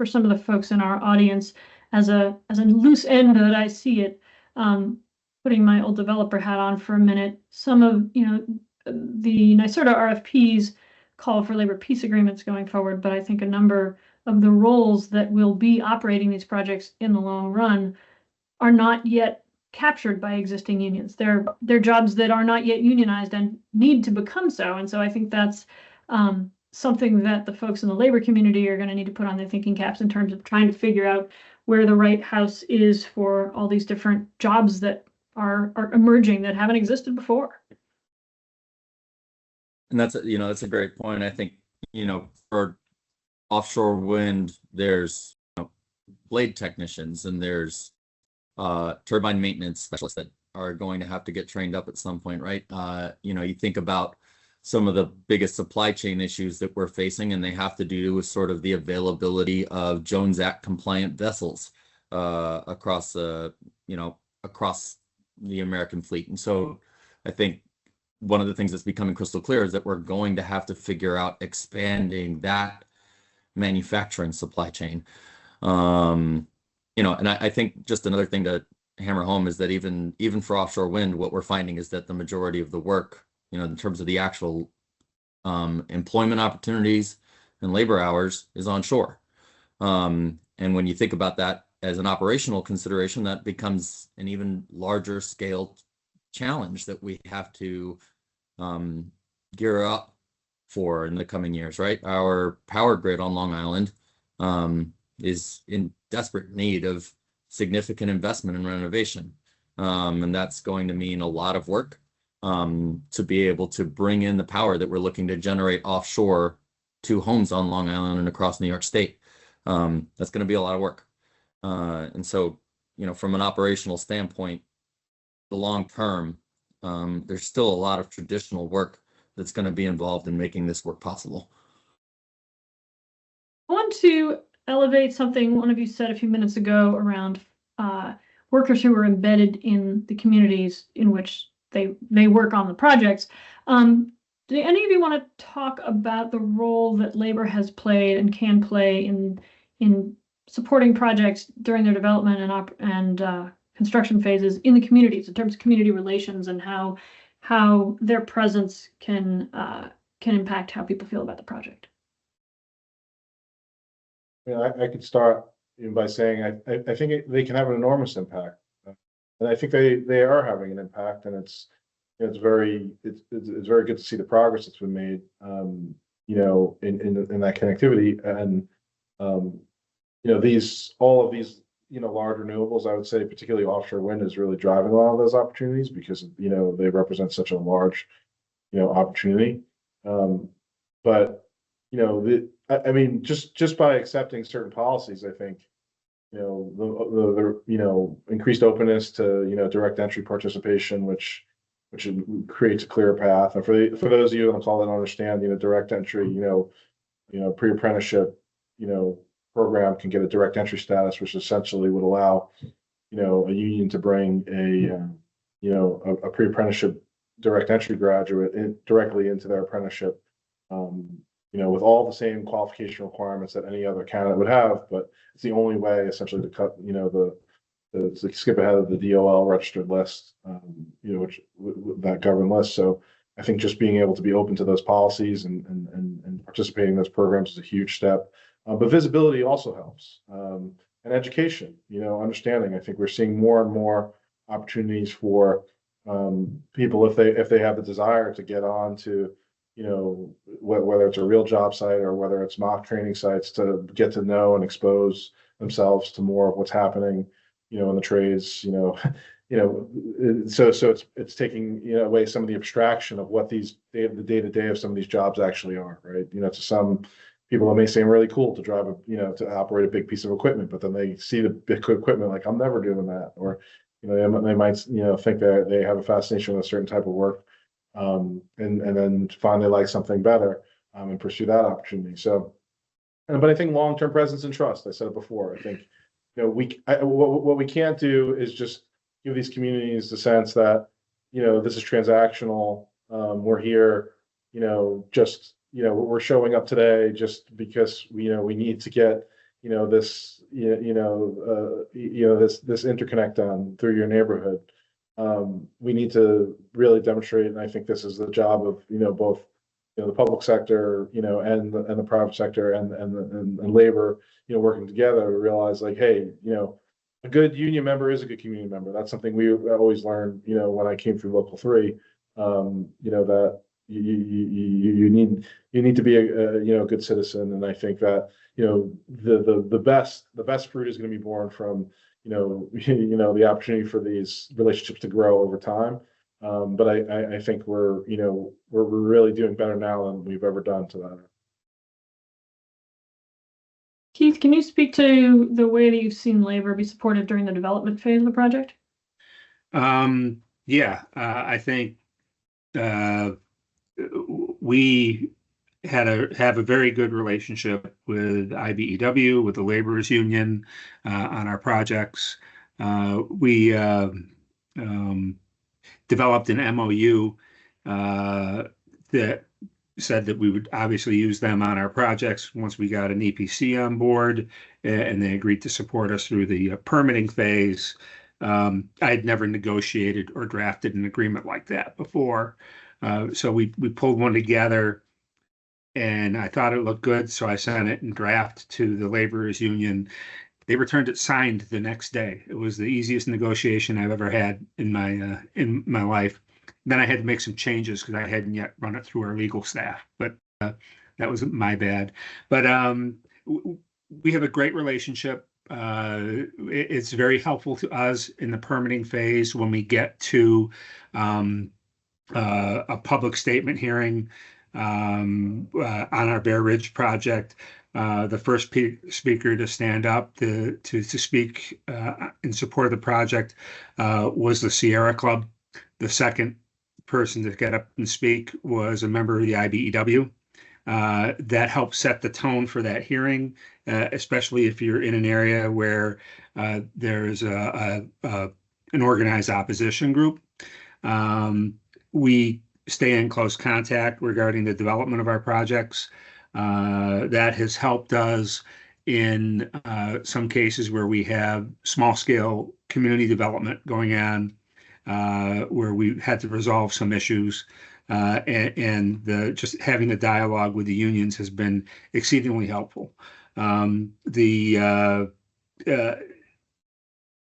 some of the folks in our audience as a loose end that I see it, putting my old developer hat on for a minute. Some of the NYSERDA RFPs call for labor peace agreements going forward, but I think a number of the roles that will be operating these projects in the long run are not yet captured by existing unions. They're jobs that are not yet unionized and need to become so. And so I think that's something that the folks in the labor community are going to need to put on their thinking caps in terms of trying to figure out where the right house is for all these different jobs that are emerging that haven't existed before. And that's a great point. I think, for offshore wind, there's blade technicians, and there's turbine maintenance specialists that are going to have to get trained up at some point, right? You think about some of the biggest supply chain issues that we're facing, and they have to do with sort of the availability of Jones Act compliant vessels across the American fleet. And so I think one of the things that's becoming crystal clear is that we're going to have to figure out expanding that manufacturing supply chain. And I think just another thing to hammer home is that even for offshore wind, what we're finding is that the majority of the work, in terms of the actual employment opportunities and labor hours, is onshore. And when you think about that as an operational consideration, that becomes an even larger scale challenge that we have to gear up for in the coming years, right? Our power grid on Long Island is in desperate need of significant investment and renovation. And that's going to mean a lot of work to be able to bring in the power that we're looking to generate offshore to homes on Long Island and across New York State. That's going to be a lot of work. And so, from an operational standpoint, the long term, there's still a lot of traditional work that's going to be involved in making this work possible. I want to elevate something one of you said a few minutes ago around workers who are embedded in the communities in which they work on the projects. Do any of you want to talk about the role that labor has played and can play in supporting projects during their development and construction phases in the communities, in terms of community relations, and how their presence can impact how people feel about the project? I could start by saying I think they can have an enormous impact, and I think they are having an impact, and it's very good to see the progress that's been made, in that connectivity, and all of these large renewables. I would say particularly offshore wind is really driving a lot of those opportunities, because they represent such a large opportunity. But just by accepting certain policies, I think increased openness to, direct entry participation, which creates a clearer path. And for those of you on the call that don't understand, direct entry, pre-apprenticeship, program can get a direct entry status, which essentially would allow, a union to bring a pre-apprenticeship direct entry graduate directly into their apprenticeship, with all the same qualification requirements that any other candidate would have, but it's the only way essentially to cut, to skip ahead of the DOL registered list, which that govern list. So I think just being able to be open to those policies and participating in those programs is a huge step. But visibility also helps, and education, understanding. I think we're seeing more and more opportunities for people if they have the desire to get on to, whether it's a real job site or whether it's mock training sites, to get to know and expose themselves to more of what's happening, in the trades, so it's taking, away some of the abstraction of what the day-to-day of some of these jobs actually are, right? To some people, it may seem really cool to drive to operate a big piece of equipment, but then they see the big equipment, like, I'm never doing that. Or, they might, think that they have a fascination with a certain type of work, and then finally like something better, and pursue that opportunity. So, but I think long-term presence and trust, I said it before, I think, what we can't do is just give these communities the sense that, this is transactional. We're here, just, we're showing up today just because we need to get, this, this interconnect done through your neighborhood. We need to really demonstrate, and I think this is the job of, both, the public sector, and the private sector and labor, working together to realize, like, hey, a good union member is a good community member. That's something we always learned, when I came through Local 3, that you need to be a good citizen. And I think that, the best fruit is going to be born from, the opportunity for these relationships to grow over time. But I think we're really doing better now than we've ever done to that. Keith, can you speak to the way that you've seen labor be supported during the development phase of the project? I think we have a very good relationship with IBEW, with the laborers union, on our projects. We developed an MOU that said that we would obviously use them on our projects once we got an EPC on board, and they agreed to support us through the permitting phase. I had never negotiated or drafted an agreement like that before. So we pulled one together, and I thought it looked good, so I sent it in draft to the laborers union. They returned it signed the next day. It was the easiest negotiation I've ever had in my life. Then I had to make some changes because I hadn't yet run it through our legal staff, but that was my bad. But we have a great relationship. It's very helpful to us in the permitting phase when we get to a public statement hearing on our Bear Ridge project. The first speaker to stand up to speak in support of the project was the Sierra Club. The second person to get up and speak was a member of the IBEW. That helps set the tone for that hearing, especially if you're in an area where there's an organized opposition group. We stay in close contact regarding the development of our projects. That has helped us in some cases where we have small-scale community development going on, where we had to resolve some issues, and just having a dialogue with the unions has been exceedingly helpful.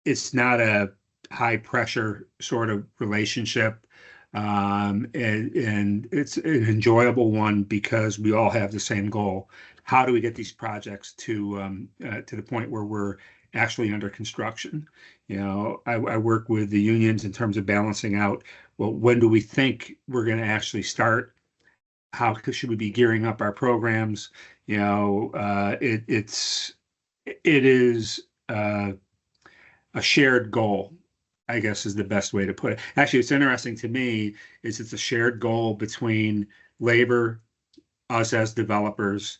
It's not a high-pressure sort of relationship. And it's an enjoyable one because we all have the same goal. How do we get these projects to the point where we're actually under construction? I work with the unions in terms of balancing out, well, when do we think we're going to actually start? How should we be gearing up our programs? It is a shared goal, I guess is the best way to put it. Actually, it's interesting to me is it's a shared goal between labor, us as developers,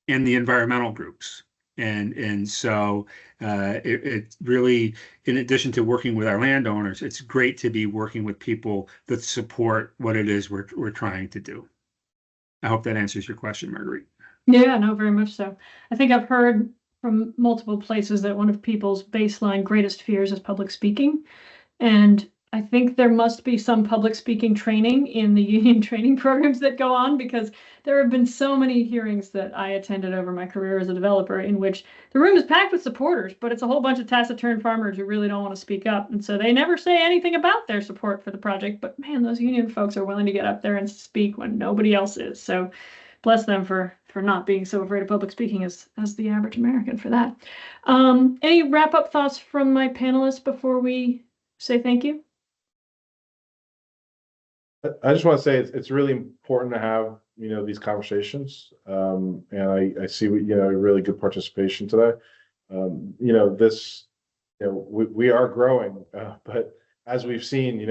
and the environmental groups. And so it really, in addition to working with our landowners, it's great to be working with people that support what it is we're trying to do. I hope that answers your question, Marguerite. Yeah, no, very much so. I think I've heard from multiple places that one of people's baseline greatest fears is public speaking. And I think there must be some public speaking training in the union training programs that go on, because there have been so many hearings that I attended over my career as a developer in which the room is packed with supporters, but it's a whole bunch of taciturn farmers who really don't want to speak up. And so they never say anything about their support for the project. But man, those union folks are willing to get up there and speak when nobody else is. So bless them for not being so afraid of public speaking as the average American for that. Any wrap-up thoughts from my panelists before we say thank you? I just want to say it's really important to have, these conversations. And I see, really good participation today. We are growing, but as we've seen,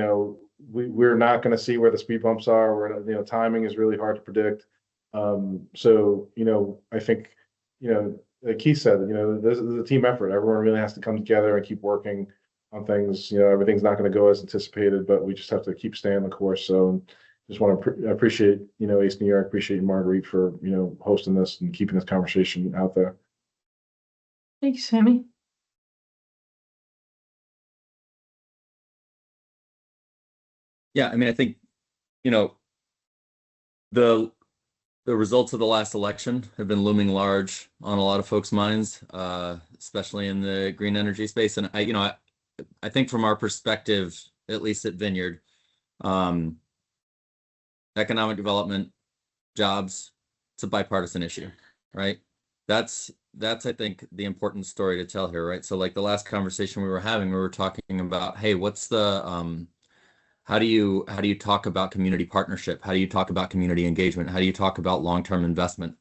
we're not going to see where the speed bumps are. Timing is really hard to predict. So, I think, like Keith said, this is a team effort. Everyone really has to come together and keep working on things. Everything's not going to go as anticipated, but we just have to keep staying the course. So just want to appreciate, Ace New York, appreciate Marguerite for, hosting this and keeping this conversation out there. Thank you, Sammy. Yeah, I mean, I think, the results of the last election have been looming large on a lot of folks' minds, especially in the green energy space. And I think from our perspective, at least at Vineyard, economic development, jobs, it's a bipartisan issue, right? That's I think the important story to tell here, right? So like the last conversation we were having, we were talking about, hey, what's the how do you talk about community partnership? How do you talk about community engagement? How do you talk about long-term investment?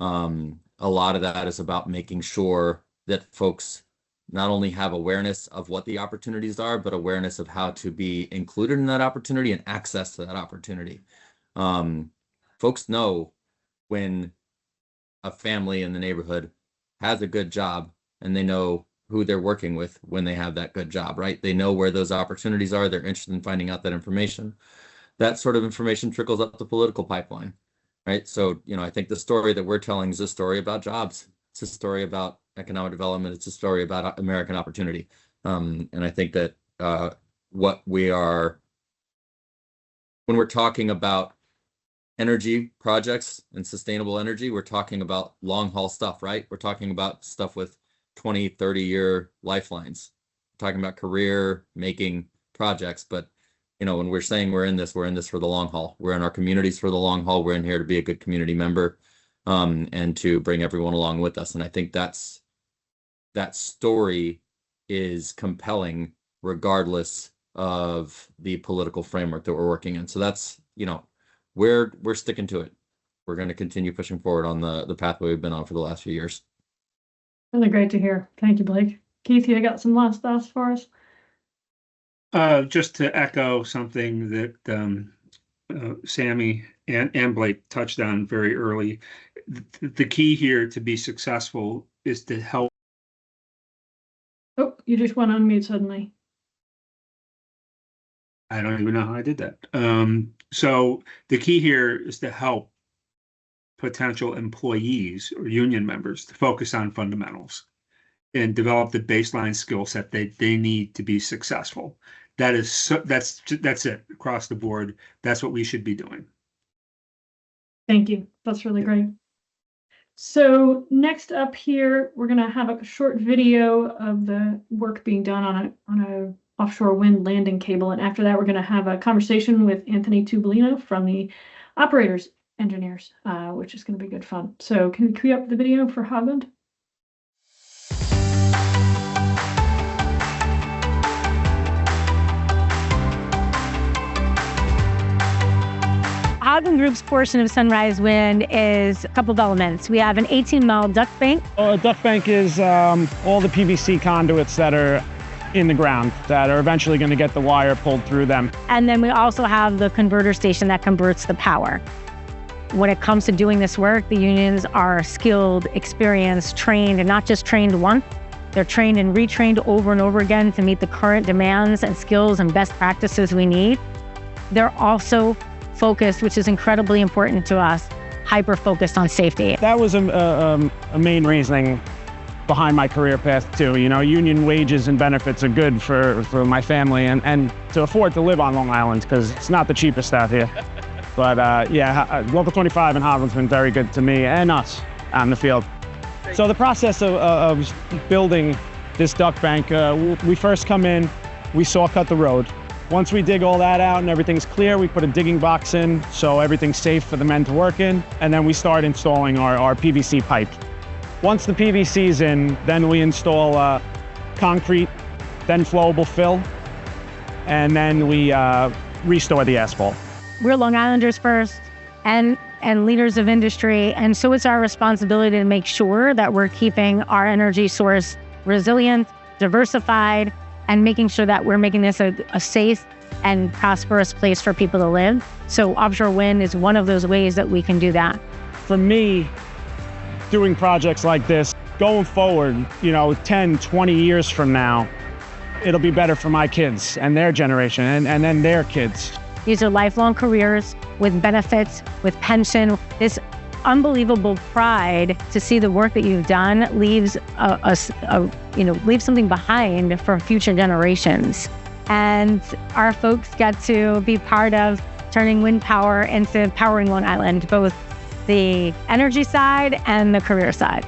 A lot of that is about making sure that folks not only have awareness of what the opportunities are, but awareness of how to be included in that opportunity and access to that opportunity. Folks know when a family in the neighborhood has a good job, and they know who they're working with when they have that good job, right? They know where those opportunities are. They're interested in finding out that information. That sort of information trickles up the political pipeline, right? So, I think the story that we're telling is a story about jobs. It's a story about economic development. It's a story about American opportunity. And I think that when we're talking about energy projects and sustainable energy, we're talking about long haul stuff, right? We're talking about stuff with 20, 30-year lifelines. We're talking about career making projects. But, when we're saying we're in this for the long haul. We're in our communities for the long haul. We're in here to be a good community member, and to bring everyone along with us. And I think that story is compelling regardless of the political framework that we're working in. So that's, we're sticking to it. We're going to continue pushing forward on the pathway we've been on for the last few years. Really great to hear. Thank you, Blake. Keith, you got some last thoughts for us? Just to echo something that Sammy and Blake touched on very early. The key here to be successful is to help. Oh, you just went on mute suddenly. I don't even know how I did that. So the key here is to help potential employees or union members to focus on fundamentals and develop the baseline skill set they need to be successful. That's it across the board. That's what we should be doing. Thank you. That's really great. So next up here, we're going to have a short video of the work being done on a offshore wind landing cable. And after that, we're going to have a conversation with Anthony Tubolino from the operators engineers, which is going to be good fun. So can we cue up the video for Hogland? Ogden Group's portion of Sunrise Wind is a couple of elements. We have an 18-mile duct bank. A duct bank is all the PVC conduits that are in the ground that are eventually going to get the wire pulled through them. And then we also have the converter station that converts the power. When it comes to doing this work, the unions are skilled, experienced, trained, and not just trained once. They're trained and retrained over and over again to meet the current demands and skills and best practices we need. They're also focused, which is incredibly important to us, hyper-focused on safety. That was a main reasoning behind my career path too. You know, union wages and benefits are good for my family and to afford to live on Long Island, because it's not the cheapest out here. But yeah, Local 25 in Harlem's been very good to me and us on the field. So the process of building this duct bank, we first come in, we saw cut the road. Once we dig all that out and everything's clear, we put a digging box in so everything's safe for the men to work in, and then we start installing our PVC pipe. Once the PVC's in, then we install concrete, then flowable fill, and then we restore the asphalt. We're Long Islanders first and leaders of industry, and so it's our responsibility to make sure that we're keeping our energy source resilient, diversified, and making sure that we're making this a safe and prosperous place for people to live. So offshore wind is one of those ways that we can do that. For me, doing projects like this, going forward, 10, 20 years from now, it'll be better for my kids and their generation and then their kids. These are lifelong careers with benefits, with pension. This unbelievable pride to see the work that you've done leaves leaves something behind for future generations. And our folks get to be part of turning wind power into powering Long Island, both the energy side and the career side.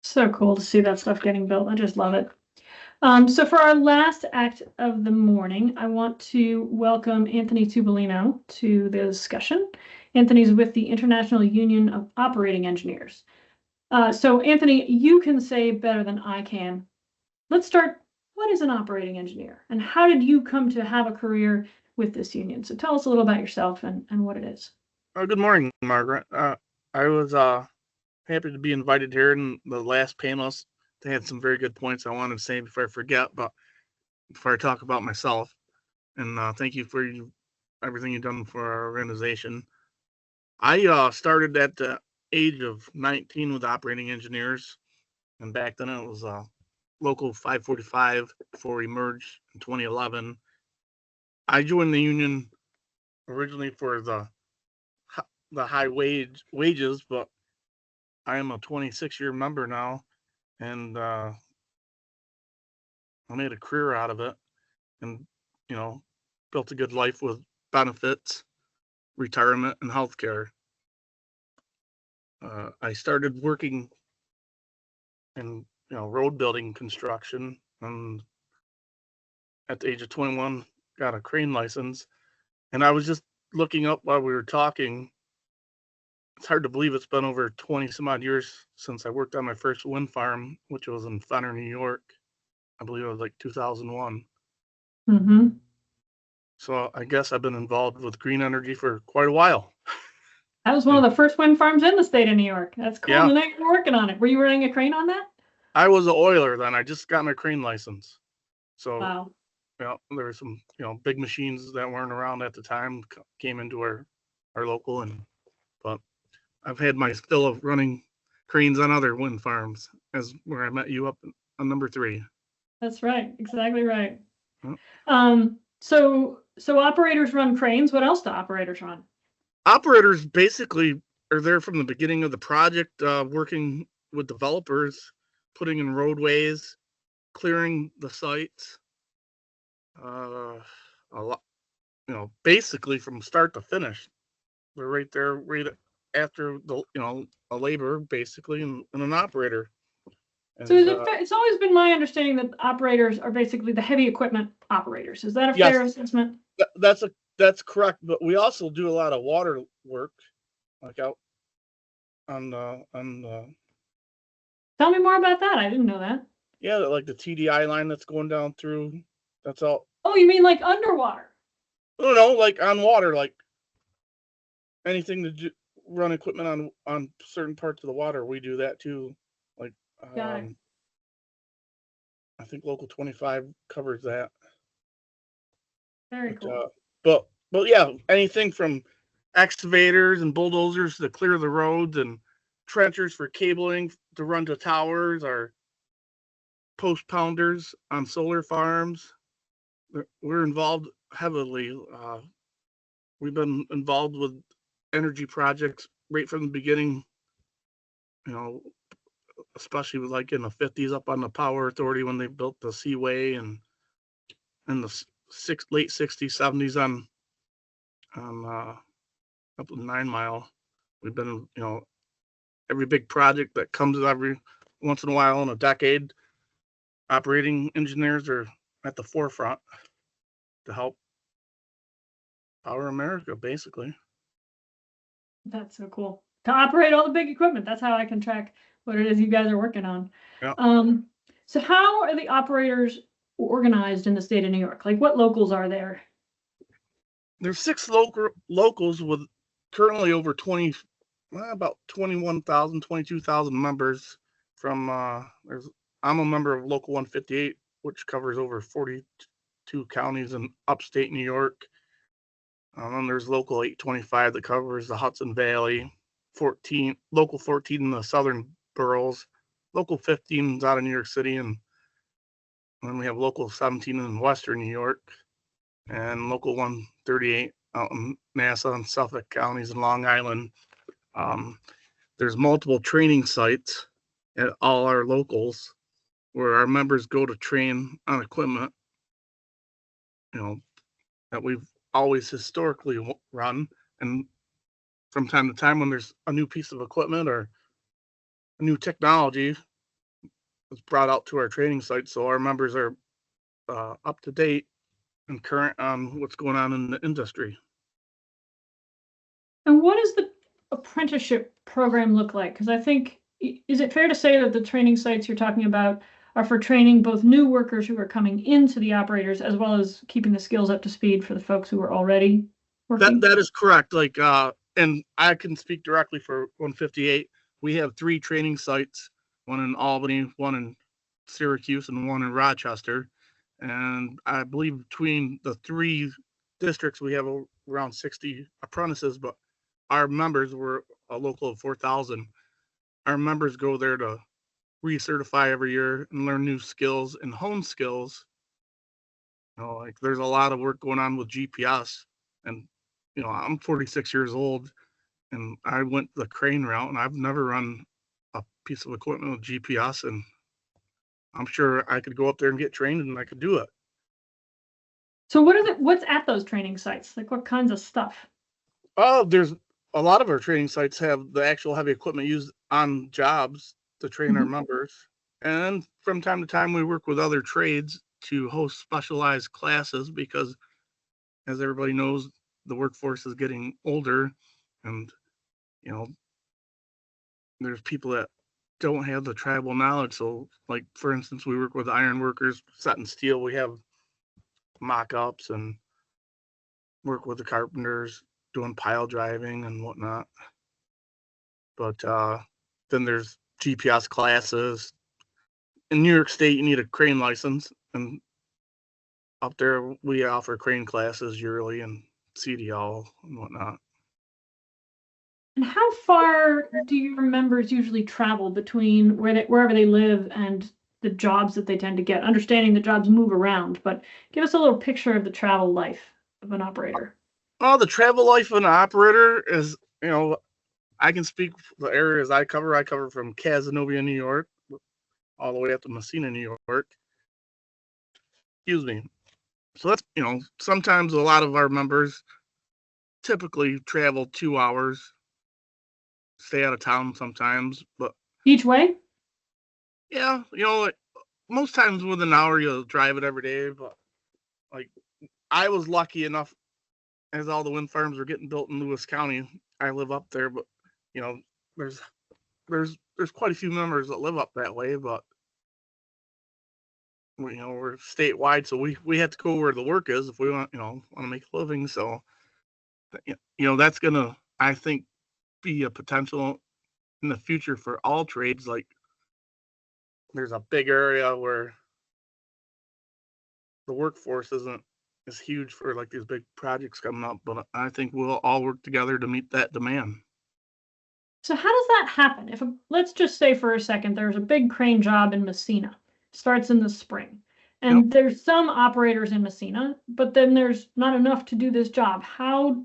So cool to see that stuff getting built. I just love it. So for our last act of the morning, I want to welcome Anthony Tubolino to the discussion. Anthony's with the International Union of Operating Engineers. So Anthony, you can say better than I can. Let's start. What is an operating engineer, and how did you come to have a career with this union? So tell us a little about yourself and what it is. Good morning, Margaret. I was happy to be invited here, and the last panelist, they had some very good points I wanted to say before I forget, but before I talk about myself. And thank you for everything you've done for our organization. I started at the age of 19 with operating engineers, and back then it was Local 545 before we merged in 2011. I joined the union originally for the high wages, but I am a 26-year member now, and I made a career out of it, and built a good life with benefits, retirement, and healthcare. I started working in road building construction, and at the age of 21 got a crane license. And I was just looking up while we were talking. It's hard to believe it's been over 20 some odd years since I worked on my first wind farm, which was in Fenner, New York. I believe it was like 2001. Mm-hmm. So I guess I've been involved with green energy for quite a while. That was one of the first wind farms in the state of New York. That's cool. Yeah. And then you were working on it. Were you running a crane on that? I was an oiler then. I just got my crane license. So Wow. there were some big machines that weren't around at the time came into our local, but I've had my fill of running cranes on other wind farms, as where I met you up on number 3. That's right. Exactly right. Yep. So operators run cranes. What else do operators run? Operators basically are there from the beginning of the project, working with developers, putting in roadways, clearing the sites, a lot, basically from start to finish. They're right there, right after the, a laborer basically and an operator. And, So it's always been my understanding that operators are basically the heavy equipment operators. Is that a fair assessment? That's correct, but we also do a lot of water work, like out on Tell me more about that. I didn't know that. yeah, like the TDI line that's going down through. That's all Oh, you mean like underwater? No, like on water, like anything to run equipment on certain parts of the water. We do that too. Like, Got it. I think Local 25 covers that. Very cool. But yeah, anything from excavators and bulldozers to clear the roads and trenchers for cabling to run to towers or post pounders on solar farms. We're involved heavily. We've been involved with energy projects right from the beginning, you know, especially with like in the 50s up on the Power Authority when they built the Seaway, and in the late 60s, 70s on up in 9 Mile. We've been, every big project that comes every once in a while in a decade, operating engineers are at the forefront to help power America, basically. That's so cool. To operate all the big equipment. That's how I can track what it is you guys are working on. Yeah. So how are the operators organized in the state of New York? Like what locals are there? There's 6 locals with currently over 20, about 21,000, 22,000 members from, I'm a member of Local 158, which covers over 42 counties in upstate New York. And there's Local 825 that covers the Hudson Valley, Local 14 in the southern boroughs, Local 15 is out of New York City, and then we have Local 17 in western New York, and Local 138 out in Nassau and Suffolk counties and Long Island. There's multiple training sites at all our locals where our members go to train on equipment, that we've always historically run. And from time to time when there's a new piece of equipment or a new technology that's brought out to our training site, so our members are up to date and current on what's going on in the industry. And what does the apprenticeship program look like? Because I think, is it fair to say that the training sites you're talking about are for training both new workers who are coming into the operators as well as keeping the skills up to speed for the folks who are already working? That is correct. Like, and I can speak directly for 158. We have 3 training sites, one in Albany, one in Syracuse, and one in Rochester. And I believe between the 3 districts, we have around 60 apprentices, but our members were a local of 4,000. Our members go there to recertify every year and learn new skills and hone skills. Like there's a lot of work going on with GPS, and I'm 46 years old and I went the crane route, and I've never run a piece of equipment with GPS, and I'm sure I could go up there and get trained and I could do it. So what's at those training sites? Like what kinds of stuff? There's a lot of our training sites have the actual heavy equipment used on jobs to train our members. And from time to time, we work with other trades to host specialized classes because, as everybody knows, the workforce is getting older, and there's people that don't have the tribal knowledge. So, like for instance, we work with iron workers setting steel. We have mock-ups and work with the carpenters doing pile driving and whatnot. But then there's GPS classes. In New York State, you need a crane license, and up there we offer crane classes yearly and CDL and whatnot. And how far do your members usually travel between wherever they live and the jobs that they tend to get? Understanding the jobs move around, but give us a little picture of the travel life of an operator. Oh, the travel life of an operator is, I can speak for the areas I cover. I cover from Casanova, New York, all the way up to Messina, New York. Excuse me. So that's, sometimes a lot of our members typically travel 2 hours, stay out of town sometimes, but each way? Yeah, most times within an hour you'll drive it every day, but like I was lucky enough, as all the wind farms are getting built in Lewis County, I live up there, but there's quite a few members that live up that way, but we're statewide, so we have to go where the work is if we want to make a living. So, that's gonna, I think, be a potential in the future for all trades. Like, there's a big area where the workforce isn't as huge for like these big projects coming up, but I think we'll all work together to meet that demand. So how does that happen? Let's just say for a second, there's a big crane job in Messina, starts in the spring, and there's some operators in Messina, but then there's not enough to do this job. How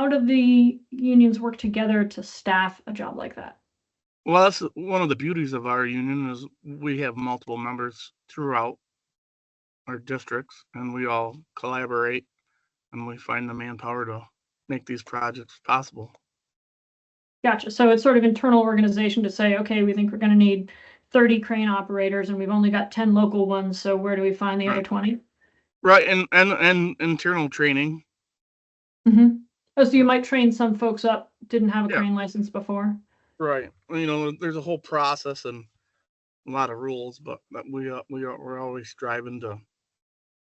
do the unions work together to staff a job like that? Well, that's one of the beauties of our union is we have multiple members throughout our districts, and we all collaborate, and we find the manpower to make these projects possible. Gotcha. So it's sort of internal organization to say, okay, we think we're going to need 30 crane operators, and we've only got 10 local ones. So where do we find the other 20? Right, and internal training. Mm-hmm. Oh, so you might train some folks up didn't have a crane license before. Right. There's a whole process and a lot of rules, but we're always striving to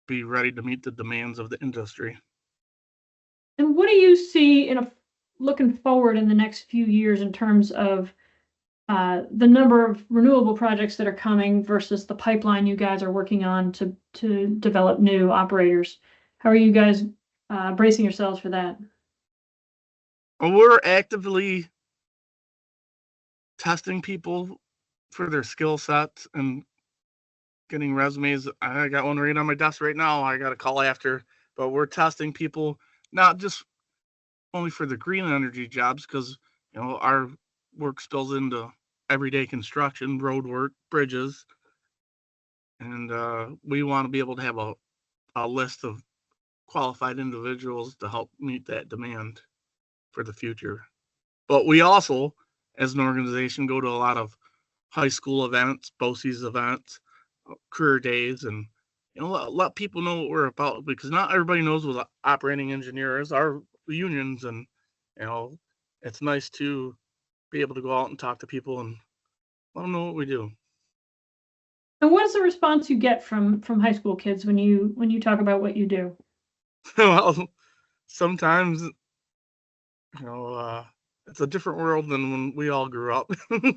be ready to meet the demands of the industry. And what do you see looking forward in the next few years in terms of the number of renewable projects that are coming versus the pipeline you guys are working on to develop new operators? How are you guys bracing yourselves for that? We're actively testing people for their skill sets and getting resumes. I got one right on my desk right now. I got a call after, but we're testing people not just only for the green energy jobs, because our work spills into everyday construction, road work, bridges, and we want to be able to have a list of qualified individuals to help meet that demand for the future. But we also, as an organization, go to a lot of high school events, BOCES events, career days, and let people know what we're about, because not everybody knows what an operating engineer is. Our unions, and it's nice to be able to go out and talk to people and let them know what we do. And what is the response you get from high school kids when you talk about what you do? Well, sometimes it's a different world than when we all grew up.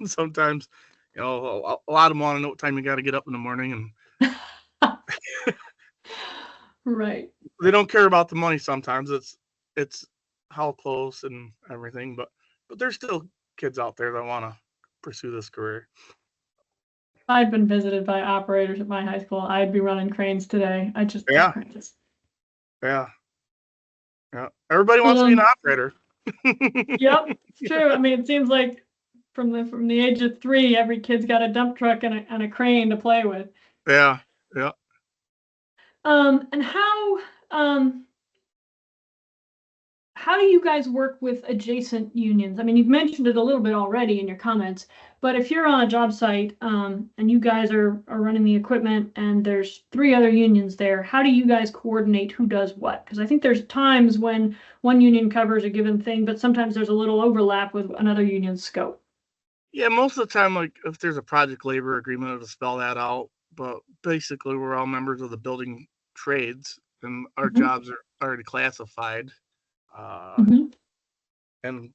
Sometimes a lot of them want to know what time you got to get up in the morning, and right, they don't care about the money. Sometimes it's how close and everything, but there's still kids out there that want to pursue this career. I've been visited by operators at my high school. I'd be running cranes today. I just yeah. Everybody wants to be an operator. Yep, it's true. I mean, it seems like from the age of 3, every kid's got a dump truck and a crane to play with. Yeah. And how do you guys work with adjacent unions? I mean, you've mentioned it a little bit already in your comments, but if you're on a job site and you guys are running the equipment and there's 3 other unions there, how do you guys coordinate who does what? Because I think there's times when one union covers a given thing, but sometimes there's a little overlap with another union's scope. Yeah, most of the time, like if there's a project labor agreement, it'll spell that out. But basically, we're all members of the building trades, and our jobs are already classified. And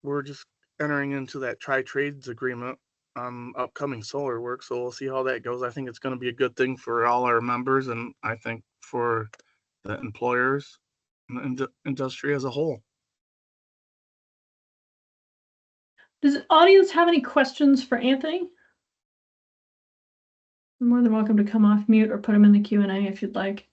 we're just entering into that tri-trades agreement on upcoming solar work. So we'll see how that goes. I think it's going to be a good thing for all our members, and I think for the employers and the industry as a whole. Does the audience have any questions for Anthony? You're more than welcome to come off mute or put them in the Q&A if you'd like.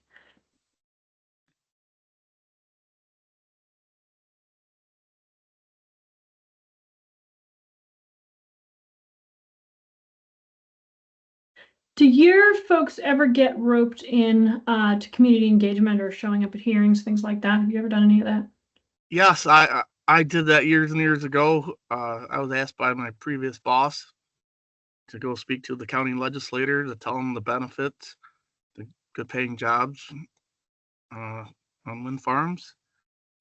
Do your folks ever get roped in to community engagement or showing up at hearings, things like that? Have you ever done any of that? Yes, I did that years and years ago. I was asked by my previous boss to go speak to the county legislator to tell them the benefits, the good paying jobs on wind farms.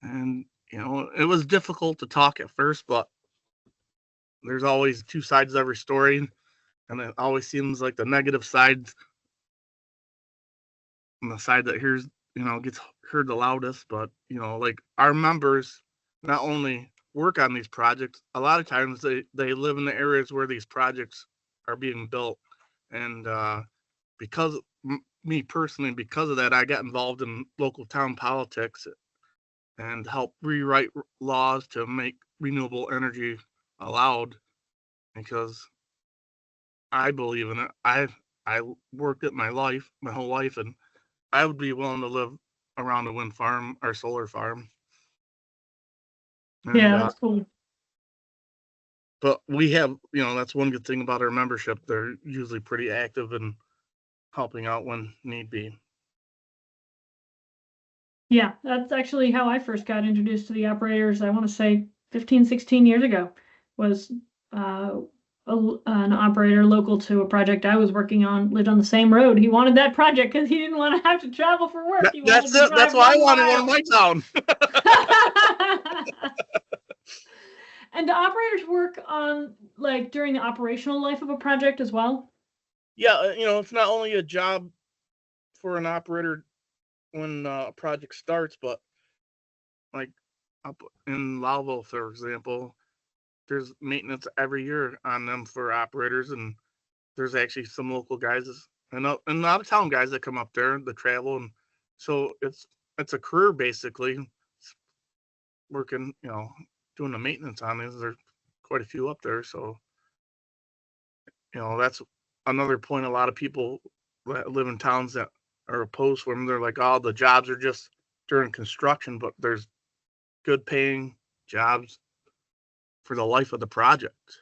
And, it was difficult to talk at first, but there's always 2 sides of every story. And it always seems like the negative side on the side that hears, gets heard the loudest, but, like our members not only work on these projects, a lot of times they live in the areas where these projects are being built. And because me personally, because of that, I got involved in local town politics and helped rewrite laws to make renewable energy allowed, because I believe in it. I worked it my whole life, and I would be willing to live around a wind farm or solar farm. And, yeah, that's cool. But we have, that's one good thing about our membership. They're usually pretty active in helping out when need be. Yeah, that's actually how I first got introduced to the operators. I want to say 15, 16 years ago, was an operator local to a project I was working on, lived on the same road. He wanted that project because he didn't want to have to travel for work. That's it. That's why I wanted one in my town. And do operators work on, like, during the operational life of a project as well? Yeah, it's not only a job for an operator when a project starts, but like up in Louisville, for example, there's maintenance every year on them for operators, and there's actually some local guys and out of town guys that come up there that travel, and so it's a career basically, working, doing the maintenance on these. There's quite a few up there, so that's another point. A lot of people that live in towns that are opposed to them, they're like, oh, the jobs are just during construction, but there's good paying jobs for the life of the project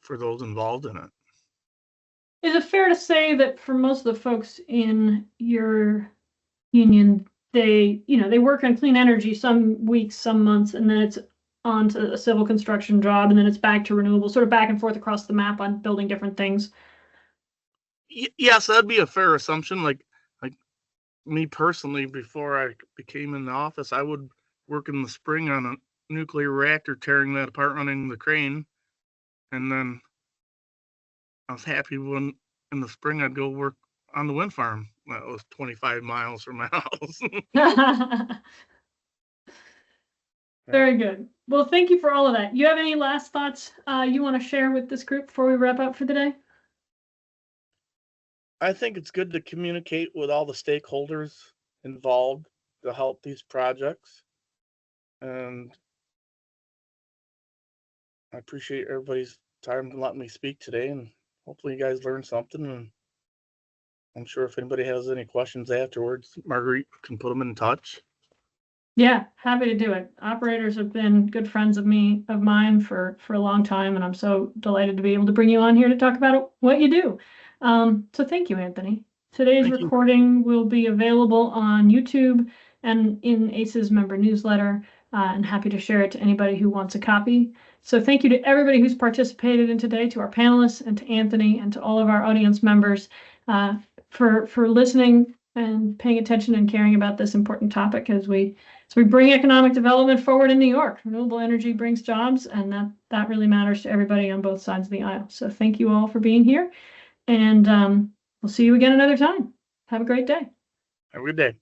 for those involved in it. Is it fair to say that for most of the folks in your union, they work on clean energy some weeks, some months, and then it's on to a civil construction job, and then it's back to renewables, sort of back and forth across the map on building different things? Yes, that'd be a fair assumption. Like me personally, before I became in the office, I would work in the spring on a nuclear reactor, tearing that apart, running the crane, and then I was happy when in the spring I'd go work on the wind farm that was 25 miles from my house. Very good. Well, thank you for all of that. You have any last thoughts you want to share with this group before we wrap up for the day? I think it's good to communicate with all the stakeholders involved to help these projects. And I appreciate everybody's time to let me speak today, and hopefully you guys learned something. And I'm sure if anybody has any questions afterwards, Marguerite can put them in touch. Yeah, happy to do it. Operators have been good friends of mine for a long time, and I'm so delighted to be able to bring you on here to talk about what you do. So thank you, Anthony. Today's recording will be available on YouTube and in ACE's member newsletter, and happy to share it to anybody who wants a copy. So thank you to everybody who's participated in today, to our panelists and to Anthony and to all of our audience members for listening and paying attention and caring about this important topic as we bring economic development forward in New York. Renewable energy brings jobs, and that really matters to everybody on both sides of the aisle. So thank you all for being here, and we'll see you again another time. Have a great day. Have a good day.